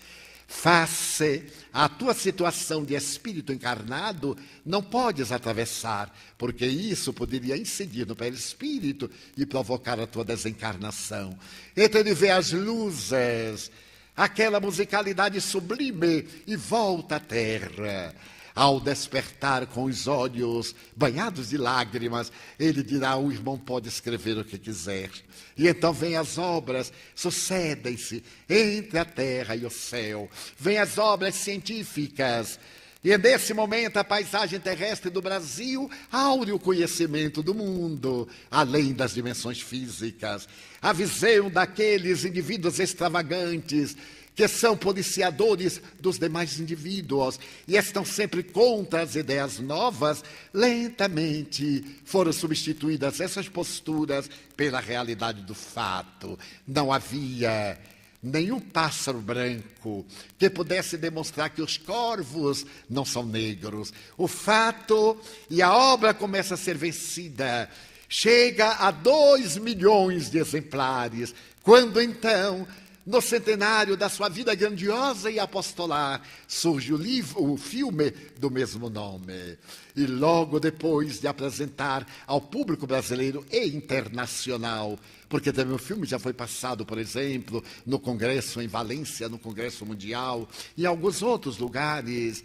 Face à tua situação de espírito encarnado, não podes atravessar, porque isso poderia incidir no perispírito e provocar a tua desencarnação. Então ele vê as luzes, aquela musicalidade sublime e volta à terra. Ao despertar com os olhos banhados de lágrimas, ele dirá, o irmão pode escrever o que quiser. E então vêm as obras, sucedem-se entre a terra e o céu. Vêm as obras científicas. E nesse momento a paisagem terrestre do Brasil aure o conhecimento do mundo, além das dimensões físicas. A visão daqueles indivíduos extravagantes, que são policiadores dos demais indivíduos e estão sempre contra as ideias novas, lentamente foram substituídas essas posturas pela realidade do fato. Não havia nenhum pássaro branco que pudesse demonstrar que os corvos não são negros. O fato e a obra começa a ser vencida. Chega a 2 milhões de exemplares. Quando então, no centenário da sua vida grandiosa e apostolar, surge o filme do mesmo nome. E logo depois de apresentar ao público brasileiro e internacional, porque também o filme já foi passado, por exemplo, no Congresso em Valência, no Congresso Mundial, e em alguns outros lugares,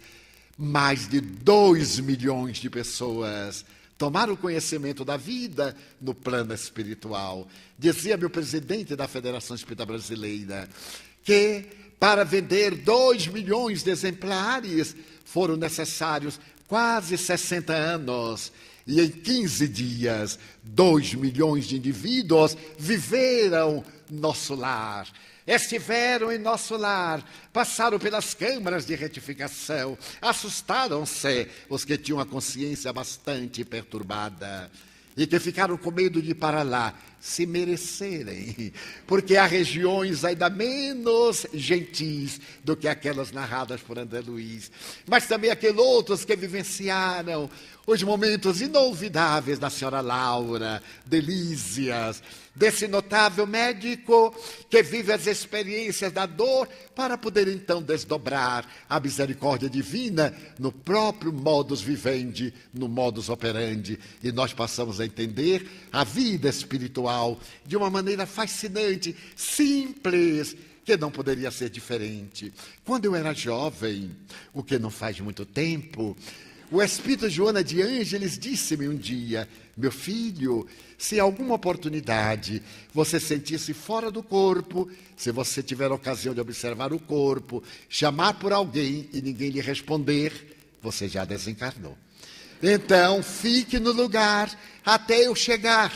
mais de 2 milhões de pessoas tomaram conhecimento da vida no plano espiritual. Dizia-me o presidente da Federação Espírita Brasileira que para vender 2 milhões de exemplares foram necessários quase 60 anos. E em 15 dias, 2 milhões de indivíduos viveram nosso lar. Estiveram em nosso lar, passaram pelas câmaras de retificação, assustaram-se os que tinham a consciência bastante perturbada e que ficaram com medo de ir para lá, se merecerem, porque há regiões ainda menos gentis do que aquelas narradas por André Luiz, mas também aqueles outros que vivenciaram os momentos inolvidáveis da senhora Laura, delícias, desse notável médico que vive as experiências da dor para poder então desdobrar a misericórdia divina no próprio modus vivendi, no modus operandi. E nós passamos a entender a vida espiritual de uma maneira fascinante, simples, que não poderia ser diferente. Quando eu era jovem, o que não faz muito tempo, o Espírito Joana de Ângeles disse-me um dia: meu filho, se em alguma oportunidade você sentir-se fora do corpo, se você tiver ocasião de observar o corpo, chamar por alguém e ninguém lhe responder, você já desencarnou. Então, fique no lugar até eu chegar.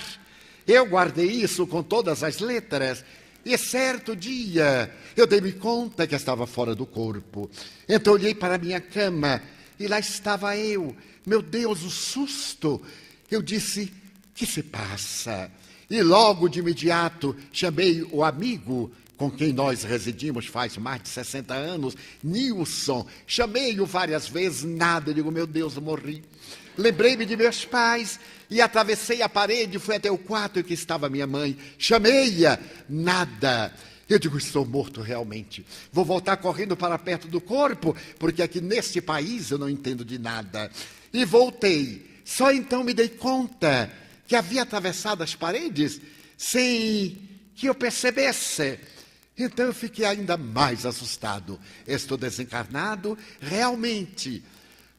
Eu guardei isso com todas as letras. E certo dia, eu dei-me conta que estava fora do corpo. Então, olhei para a minha cama e lá estava eu. Meu Deus, o susto! Eu disse: que se passa? E logo de imediato chamei o amigo com quem nós residimos faz mais de 60 anos, Nilson. Chamei-o várias vezes, nada. Eu digo: meu Deus, eu morri. Lembrei-me de meus pais e atravessei a parede, fui até o quarto em que estava minha mãe. Chamei-a, nada. Eu digo: estou morto realmente. Vou voltar correndo para perto do corpo, porque aqui neste país eu não entendo de nada. E voltei. Só então me dei conta que havia atravessado as paredes sem que eu percebesse. Então eu fiquei ainda mais assustado. Estou desencarnado realmente,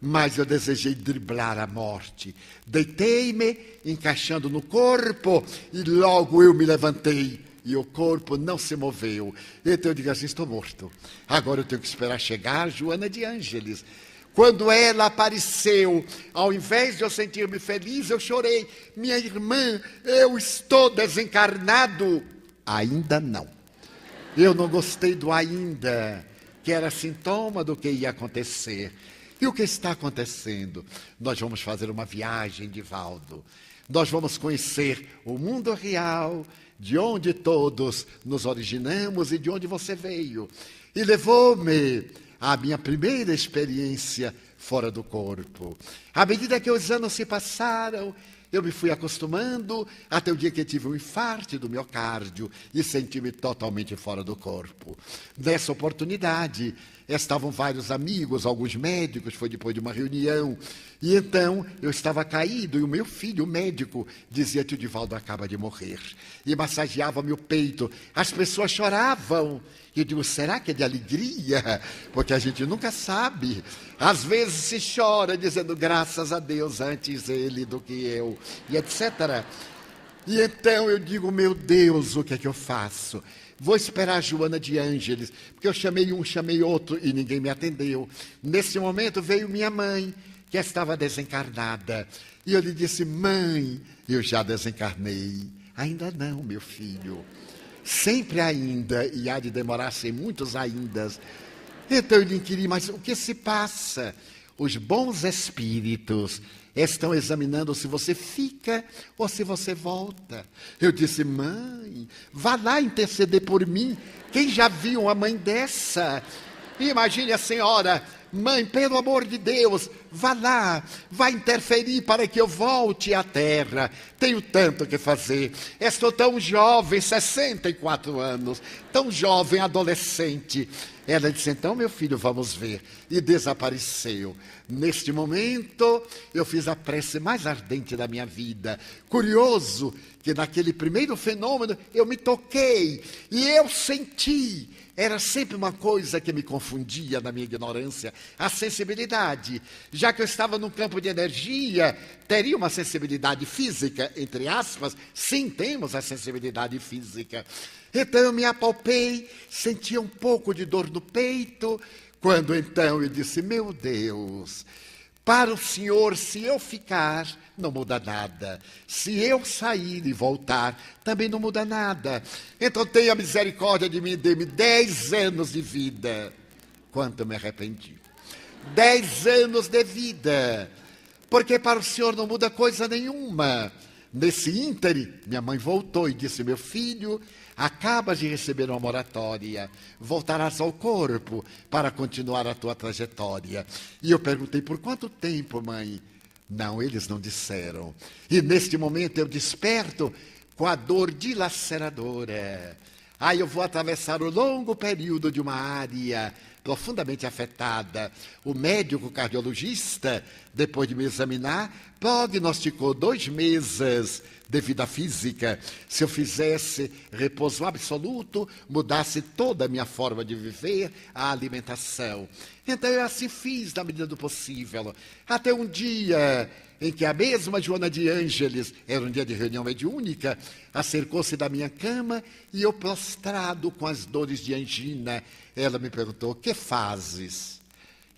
mas eu desejei driblar a morte. Deitei-me, encaixando no corpo, e logo eu me levantei. E o corpo não se moveu. Então eu digo assim: estou morto. Agora eu tenho que esperar chegar Joana de Ângeles. Quando ela apareceu, ao invés de eu sentir-me feliz, eu chorei: minha irmã, eu estou desencarnado. Ainda não. Eu não gostei do ainda, que era sintoma do que ia acontecer. E o que está acontecendo? Nós vamos fazer uma viagem, Divaldo. Nós vamos conhecer o mundo real, de onde todos nos originamos e de onde você veio. E levou-me à minha primeira experiência fora do corpo. À medida que os anos se passaram, eu me fui acostumando até o dia que tive um infarto do miocárdio e senti-me totalmente fora do corpo. Nessa oportunidade, estavam vários amigos, alguns médicos, foi depois de uma reunião. E então eu estava caído e o meu filho, o médico, dizia: tio Divaldo acaba de morrer. E massageava-me o peito. As pessoas choravam. E eu digo: será que é de alegria? Porque a gente nunca sabe. Às vezes se chora dizendo: graças a Deus, antes ele do que eu, e etc. E então eu digo: meu Deus, o que é que eu faço? Vou esperar a Joana de Ângeles, porque eu chamei um, chamei outro e ninguém me atendeu. Nesse momento veio minha mãe, que estava desencarnada. E eu lhe disse: mãe, eu já desencarnei. Ainda não, meu filho. Sempre ainda, e há de demorar sem muitos aindas. Então eu lhe inquiri: mas o que se passa? Os bons espíritos estão examinando se você fica ou se você volta. Eu disse, mãe, vá lá interceder por mim. Quem já viu uma mãe dessa? Imagine a senhora, mãe, pelo amor de Deus, vá lá, vá interferir para que eu volte à terra. Tenho tanto que fazer. Estou tão jovem, 64 anos, tão jovem, adolescente. Ela disse, então, meu filho, vamos ver. E desapareceu. Neste momento, eu fiz a prece mais ardente da minha vida. Curioso que naquele primeiro fenômeno eu me toquei e eu senti. Era sempre uma coisa que me confundia na minha ignorância, a sensibilidade. Já que eu estava num campo de energia, teria uma sensibilidade física, entre aspas. Sim, temos a sensibilidade física. Então eu me apalpei, sentia um pouco de dor no peito, quando então eu disse, meu Deus, para o Senhor, se eu ficar, não muda nada. Se eu sair e voltar, também não muda nada. Então tenha misericórdia de mim, dê-me 10 anos de vida. Quanto eu me arrependi. 10 anos de vida. Porque para o Senhor não muda coisa nenhuma. Nesse íntere, minha mãe voltou e disse, meu filho, acabas de receber uma moratória, voltarás ao corpo para continuar a tua trajetória. E eu perguntei, por quanto tempo, mãe? Não, eles não disseram. E neste momento eu desperto com a dor dilaceradora. Aí eu vou atravessar o longo período de uma área profundamente afetada. O médico cardiologista, depois de me examinar, prognosticou 2 meses de vida física. Se eu fizesse repouso absoluto, mudasse toda a minha forma de viver, a alimentação. Então eu assim fiz na medida do possível. Até um dia em que a mesma Joana de Ângeles, era um dia de reunião mediúnica, acercou-se da minha cama e eu prostrado com as dores de angina, ela me perguntou, o que fazes?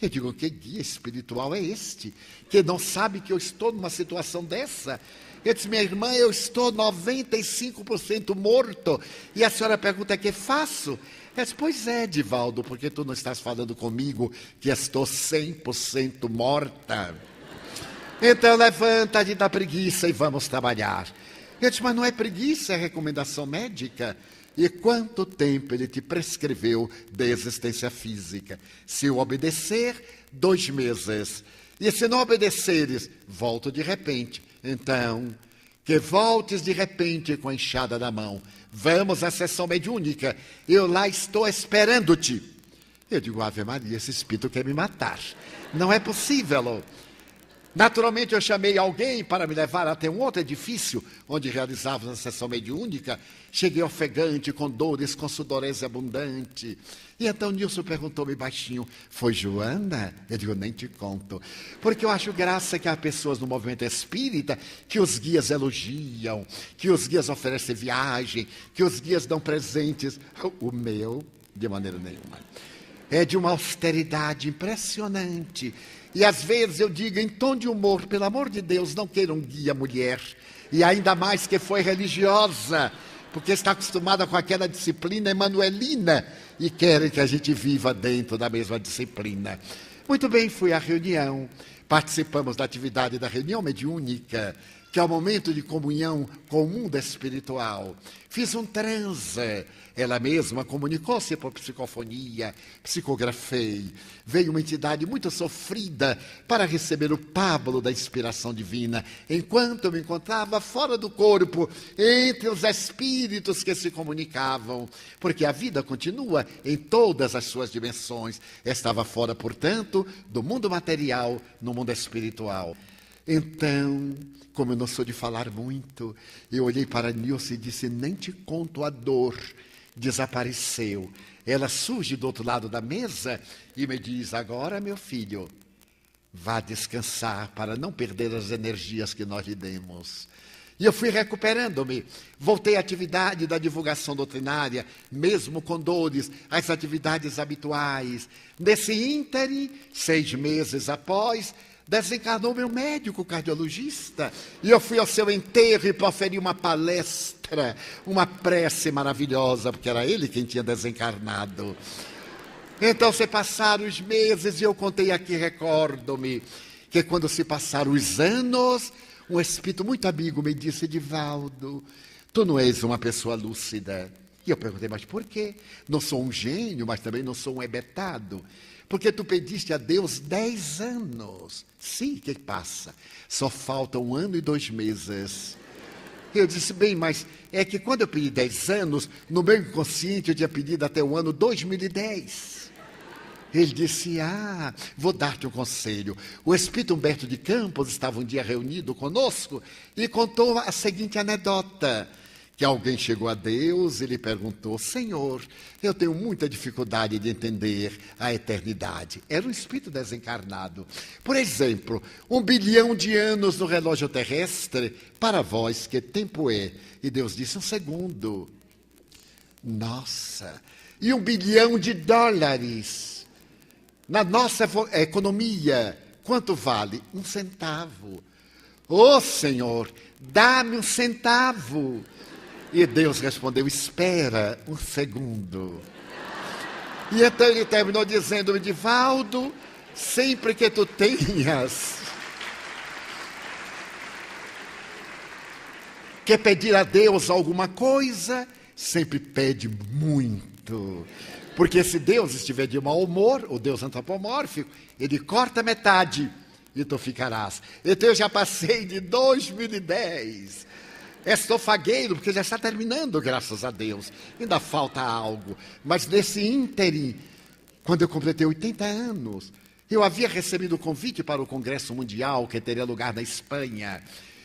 Eu digo, que guia espiritual é este? Que não sabe que eu estou numa situação dessa? Eu disse, minha irmã, eu estou 95% morto. E a senhora pergunta, o que faço? Eu disse, pois é, Divaldo, porque tu não estás falando comigo que estou 100% morta. Então levanta-te da preguiça e vamos trabalhar. Eu disse, mas não é preguiça, é recomendação médica. E quanto tempo ele te prescreveu de existência física? Se eu obedecer, 2 meses. E se não obedeceres, volto de repente. Então, que voltes de repente com a enxada na mão. Vamos à sessão mediúnica. Eu lá estou esperando-te. Eu digo, Ave Maria, esse espírito quer me matar. Não é possível. Naturalmente, eu chamei alguém para me levar até um outro edifício, onde realizávamos a sessão mediúnica. Cheguei ofegante, com dores, com sudorese abundante. E então Nilson perguntou-me baixinho, foi Joana? Eu digo, nem te conto. Porque eu acho graça que há pessoas no movimento espírita que os guias elogiam, que os guias oferecem viagem, que os guias dão presentes. O meu, de maneira nenhuma. É de uma austeridade impressionante. E às vezes eu digo em tom de humor, pelo amor de Deus, não queira um guia mulher. E ainda mais que foi religiosa, porque está acostumada com aquela disciplina emanuelina e querem que a gente viva dentro da mesma disciplina. Muito bem, fui à reunião, participamos da atividade da reunião mediúnica, que é o momento de comunhão com o mundo espiritual. Fiz um transe. Ela mesma comunicou-se por psicofonia, psicografei. Veio uma entidade muito sofrida para receber o pábulo da inspiração divina, enquanto eu me encontrava fora do corpo, entre os espíritos que se comunicavam, porque a vida continua em todas as suas dimensões. Estava fora, portanto, do mundo material, no mundo espiritual. Então, como eu não sou de falar muito, eu olhei para Nilce e disse, nem te conto a dor. Desapareceu. Ela surge do outro lado da mesa e me diz, agora, meu filho, vá descansar para não perder as energias que nós lhe demos. E eu fui recuperando-me. Voltei à atividade da divulgação doutrinária, mesmo com dores, às atividades habituais. Nesse íntere, 6 meses após, desencarnou meu médico cardiologista. E eu fui ao seu enterro e proferi uma palestra, uma prece maravilhosa, porque era ele quem tinha desencarnado. Então se passaram os meses e eu contei aqui, recordo-me, que quando se passaram os anos, um espírito muito amigo me disse: Edivaldo, tu não és uma pessoa lúcida. E eu perguntei: mas por quê? Não sou um gênio, mas também não sou um hebetado. Porque tu pediste a Deus 10 anos. Sim, que passa? Só faltam 1 ano e 2 meses. Eu disse: bem, mas é que quando eu pedi 10 anos, no meu inconsciente eu tinha pedido até o ano 2010. Ele disse: vou dar-te um conselho. O espírito Humberto de Campos estava um dia reunido conosco e contou a seguinte anedota, que alguém chegou a Deus e lhe perguntou: Senhor, eu tenho muita dificuldade de entender a eternidade. Era um espírito desencarnado. Por exemplo, 1 bilhão de anos no relógio terrestre, para vós que tempo é? E Deus disse: 1 segundo. Nossa! E 1 bilhão de dólares. Na nossa economia, quanto vale? 1 centavo. Ô Senhor, dá-me 1 centavo. E Deus respondeu: espera 1 segundo. E então ele terminou dizendo: Edivaldo, sempre que tu tenhas que pedir a Deus alguma coisa, sempre pede muito. Porque se Deus estiver de mau humor, o Deus antropomórfico, ele corta metade e tu ficarás. Então eu já passei de 2010. Estou fagueiro, porque já está terminando, graças a Deus. Ainda falta algo. Mas nesse ínterim, quando eu completei 80 anos, eu havia recebido o convite para o Congresso Mundial, que teria lugar na Espanha.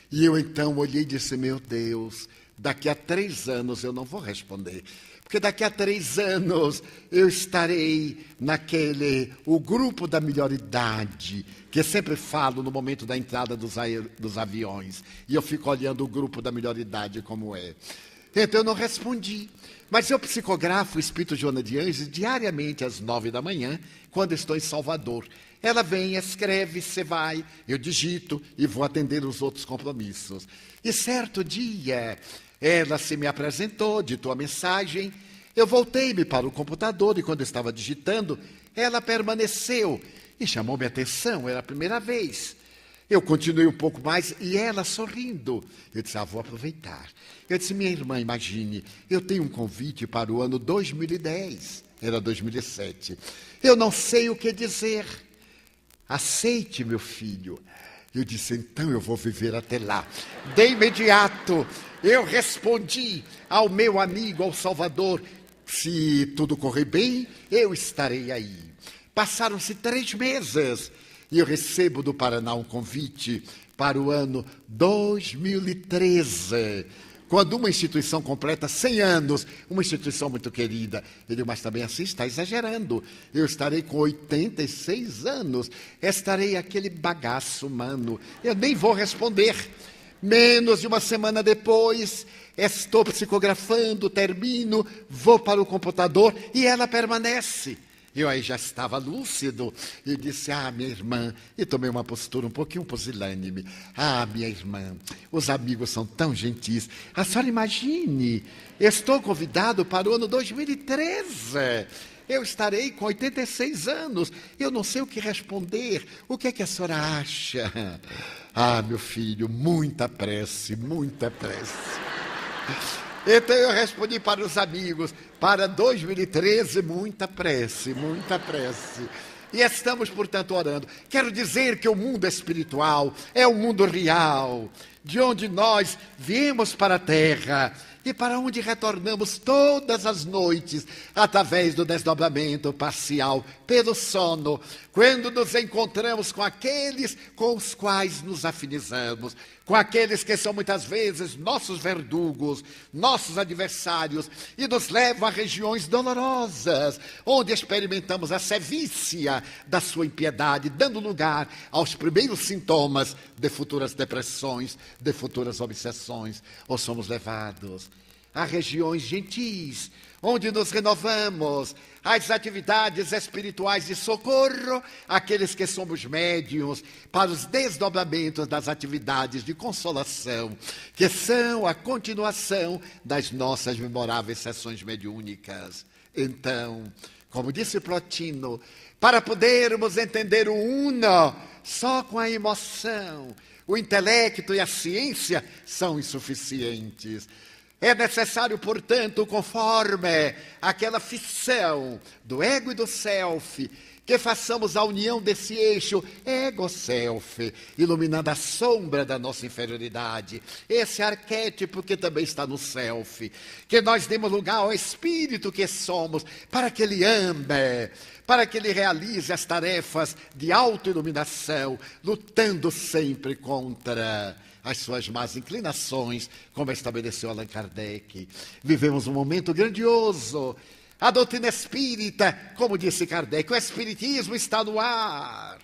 E eu então olhei e disse: meu Deus, daqui a 3 anos eu não vou responder. Porque daqui a 3 anos eu estarei o grupo da melhor idade, que eu sempre falo no momento da entrada dos aviões. E eu fico olhando o grupo da melhor idade como é. Então eu não respondi. Mas eu psicografo o Espírito Joana de Anjos diariamente às 9 da manhã, quando estou em Salvador. Ela vem, escreve, você vai, eu digito e vou atender os outros compromissos. E certo dia, ela se me apresentou, ditou a mensagem, eu voltei-me para o computador e quando estava digitando, ela permaneceu e chamou minha atenção, era a primeira vez. Eu continuei um pouco mais e ela sorrindo. Eu disse: vou aproveitar. Eu disse: minha irmã, imagine, eu tenho um convite para o ano 2010, era 2007. Eu não sei o que dizer. Aceite, meu filho. Eu disse: então eu vou viver até lá. De imediato, eu respondi ao meu amigo, ao Salvador: se tudo correr bem, eu estarei aí. Passaram-se 3 meses e eu recebo do Paraná um convite para o ano 2013, quando uma instituição completa 100 anos, uma instituição muito querida. Eu digo: mas também assim está exagerando. Eu estarei com 86 anos, estarei aquele bagaço humano. Eu nem vou responder. Menos de uma semana depois, estou psicografando, termino, vou para o computador e ela permanece. Eu aí já estava lúcido e disse: minha irmã, e tomei uma postura um pouquinho pusilânime. Minha irmã, os amigos são tão gentis. A senhora imagine, estou convidado para o ano 2013. Eu estarei com 86 anos. Eu não sei o que responder. O que é que a senhora acha? Meu filho, muita prece, muita prece. Então eu respondi para os amigos: para 2013, muita prece, muita prece. E estamos, portanto, orando. Quero dizer que o mundo espiritual é o mundo real, de onde nós viemos para a Terra e para onde retornamos todas as noites, através do desdobramento parcial pelo sono, quando nos encontramos com aqueles com os quais nos afinizamos, com aqueles que são muitas vezes nossos verdugos, nossos adversários, e nos levam a regiões dolorosas, onde experimentamos a sevícia da sua impiedade, dando lugar aos primeiros sintomas de futuras depressões, de futuras obsessões, ou somos levados a regiões gentis, onde nos renovamos às atividades espirituais de socorro, aqueles que somos médiuns, para os desdobramentos das atividades de consolação, que são a continuação das nossas memoráveis sessões mediúnicas. Então, Como disse Plotino, para podermos entender o uno só com a emoção, o intelecto e a ciência são insuficientes. É necessário, portanto, conforme aquela fissão do ego e do self, que façamos a união desse eixo ego-self, iluminando a sombra da nossa inferioridade, esse arquétipo que também está no self, que nós demos lugar ao espírito que somos, para que ele ame, para que ele realize as tarefas de autoiluminação, lutando sempre contra as suas más inclinações, como estabeleceu Allan Kardec. Vivemos um momento grandioso. A doutrina espírita, como disse Kardec, o espiritismo está no ar,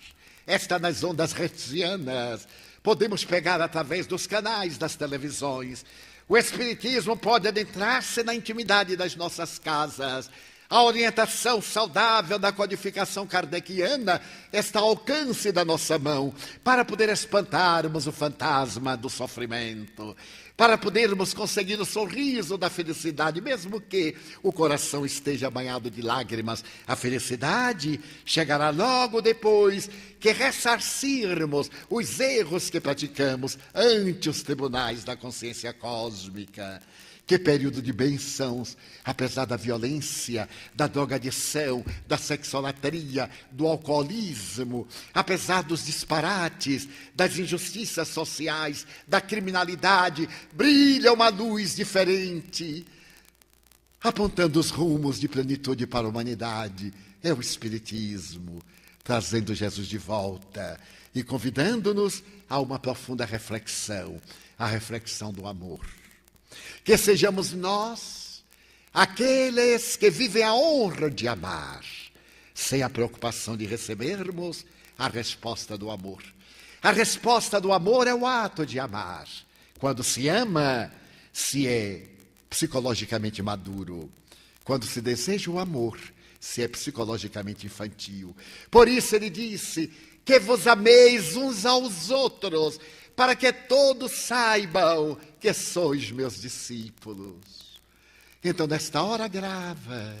está nas ondas hertzianas, podemos pegar através dos canais das televisões. O espiritismo pode adentrar-se na intimidade das nossas casas. A orientação saudável da codificação kardeciana está ao alcance da nossa mão para poder espantarmos o fantasma do sofrimento, para podermos conseguir o sorriso da felicidade, mesmo que o coração esteja banhado de lágrimas. A felicidade chegará logo depois que ressarcirmos os erros que praticamos ante os tribunais da consciência cósmica. Que período de bênçãos, apesar da violência, da drogadição, da sexolatria, do alcoolismo, apesar dos disparates, das injustiças sociais, da criminalidade, brilha uma luz diferente, apontando os rumos de plenitude para a humanidade. É o Espiritismo, trazendo Jesus de volta e convidando-nos a uma profunda reflexão, a reflexão do amor. Que sejamos nós aqueles que vivem a honra de amar, sem a preocupação de recebermos a resposta do amor. A resposta do amor é o ato de amar. Quando se ama, se é psicologicamente maduro. Quando se deseja o amor, se é psicologicamente infantil. Por isso ele disse que vos ameis uns aos outros, para que todos saibam que sois meus discípulos. Então, nesta hora grave,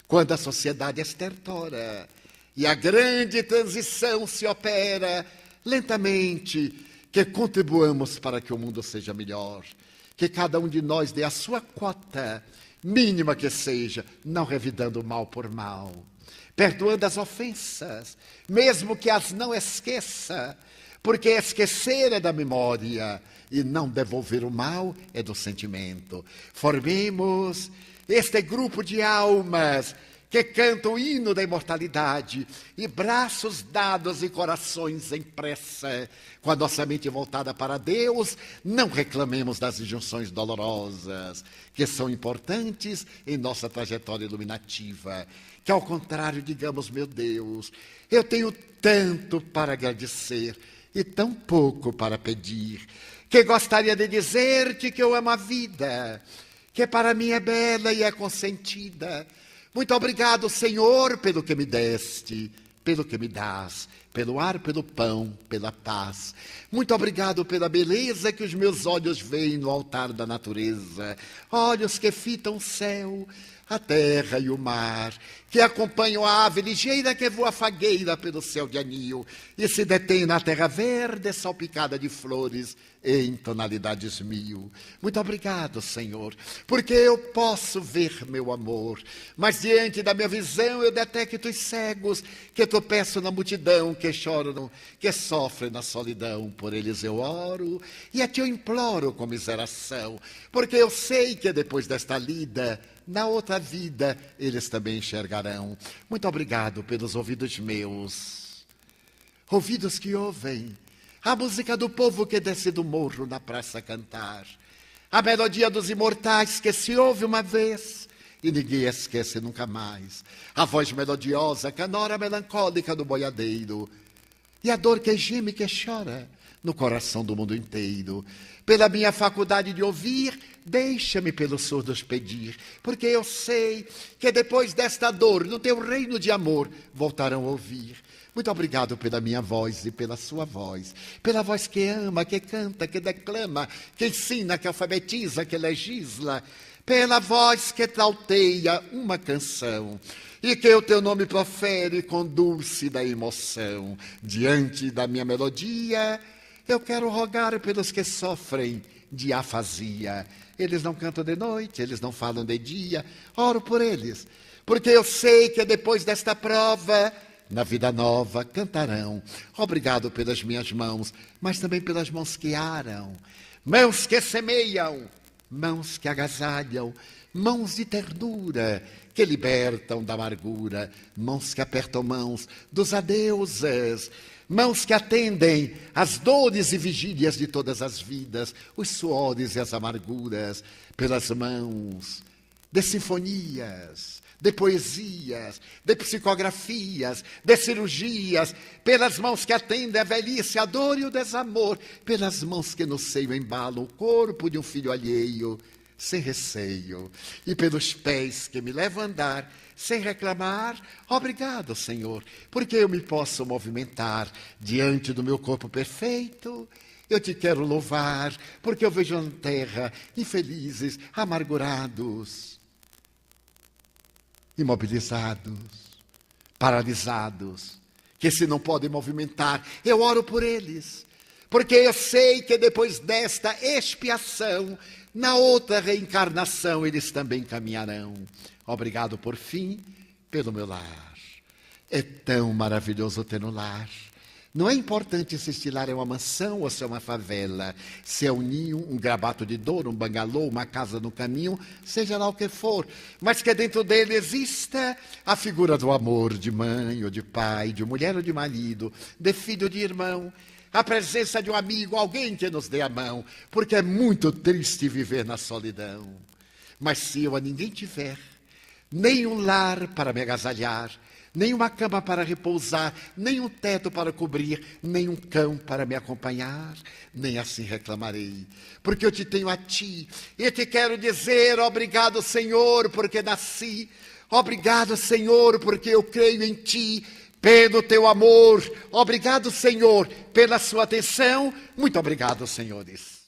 quando a sociedade estertora e a grande transição se opera lentamente, que contribuamos para que o mundo seja melhor, que cada um de nós dê a sua cota, mínima que seja, não revidando mal por mal, perdoando as ofensas, mesmo que as não esqueça, porque esquecer é da memória e não devolver o mal é do sentimento. Formemos este grupo de almas que cantam o hino da imortalidade e braços dados e corações em pressa. Com a nossa mente voltada para Deus, não reclamemos das injunções dolorosas, que são importantes em nossa trajetória iluminativa. Que ao contrário, digamos, meu Deus, eu tenho tanto para agradecer e tão pouco para pedir, que gostaria de dizer-te que eu amo a vida, que para mim é bela e é consentida. Muito obrigado, Senhor, pelo que me deste, pelo que me dás, pelo ar, pelo pão, pela paz. Muito obrigado pela beleza que os meus olhos veem no altar da natureza, olhos que fitam o céu, a terra e o mar, que acompanham a ave ligeira que voa fagueira pelo céu de anil e se detém na terra verde salpicada de flores em tonalidades mil. Muito obrigado, Senhor, porque eu posso ver meu amor, mas diante da minha visão eu detecto os cegos que tropeçam na multidão, que choram, que sofrem na solidão. Por eles eu oro e a ti eu imploro com miseração, porque eu sei que depois desta lida, na outra vida, eles também enxergarão. Muito obrigado pelos ouvidos meus, ouvidos que ouvem a música do povo que desce do morro na praça cantar, a melodia dos imortais que se ouve uma vez e ninguém esquece nunca mais, a voz melodiosa, canora melancólica do boiadeiro e a dor que geme e que chora no coração do mundo inteiro. Pela minha faculdade de ouvir, deixa-me pelos surdos pedir, porque eu sei que depois desta dor, no teu reino de amor, voltarão a ouvir. Muito obrigado pela minha voz e pela sua voz, pela voz que ama, que canta, que declama, que ensina, que alfabetiza, que legisla, pela voz que trauteia uma canção e que o teu nome profere com dulce da emoção. Diante da minha melodia, eu quero rogar pelos que sofrem de afasia. Eles não cantam de noite, eles não falam de dia. Oro por eles, porque eu sei que depois desta prova, na vida nova cantarão. Obrigado pelas minhas mãos, mas também pelas mãos que aram, mãos que semeiam, mãos que agasalham, mãos de ternura que libertam da amargura, mãos que apertam mãos dos adeuses, mãos que atendem às dores e vigílias de todas as vidas, os suores e as amarguras, pelas mãos de sinfonias, de poesias, de psicografias, de cirurgias, pelas mãos que atendem a velhice, a dor e o desamor, pelas mãos que no seio embalam o corpo de um filho alheio, sem receio, e pelos pés que me levam a andar, sem reclamar. Obrigado, Senhor, porque eu me posso movimentar diante do meu corpo perfeito. Eu te quero louvar, porque eu vejo na terra infelizes, amargurados, imobilizados, paralisados, que se não podem movimentar. Eu oro por eles, porque eu sei que depois desta expiação, na outra reencarnação, eles também caminharão. Obrigado, por fim, pelo meu lar. É tão maravilhoso ter um lar. Não é importante se este lar é uma mansão ou se é uma favela, se é um ninho, um grabato de dor, um bangalô, uma casa no caminho, seja lá o que for, mas que dentro dele exista a figura do amor, de mãe ou de pai, de mulher ou de marido, de filho ou de irmão, a presença de um amigo, alguém que nos dê a mão, porque é muito triste viver na solidão. Mas se eu a ninguém tiver, nem um lar para me agasalhar, nem uma cama para repousar, nem um teto para cobrir, nem um cão para me acompanhar, nem assim reclamarei, porque eu te tenho a ti, e te quero dizer obrigado, Senhor, porque nasci, obrigado, Senhor, porque eu creio em ti, pelo teu amor, obrigado, Senhor, pela sua atenção, muito obrigado, senhores.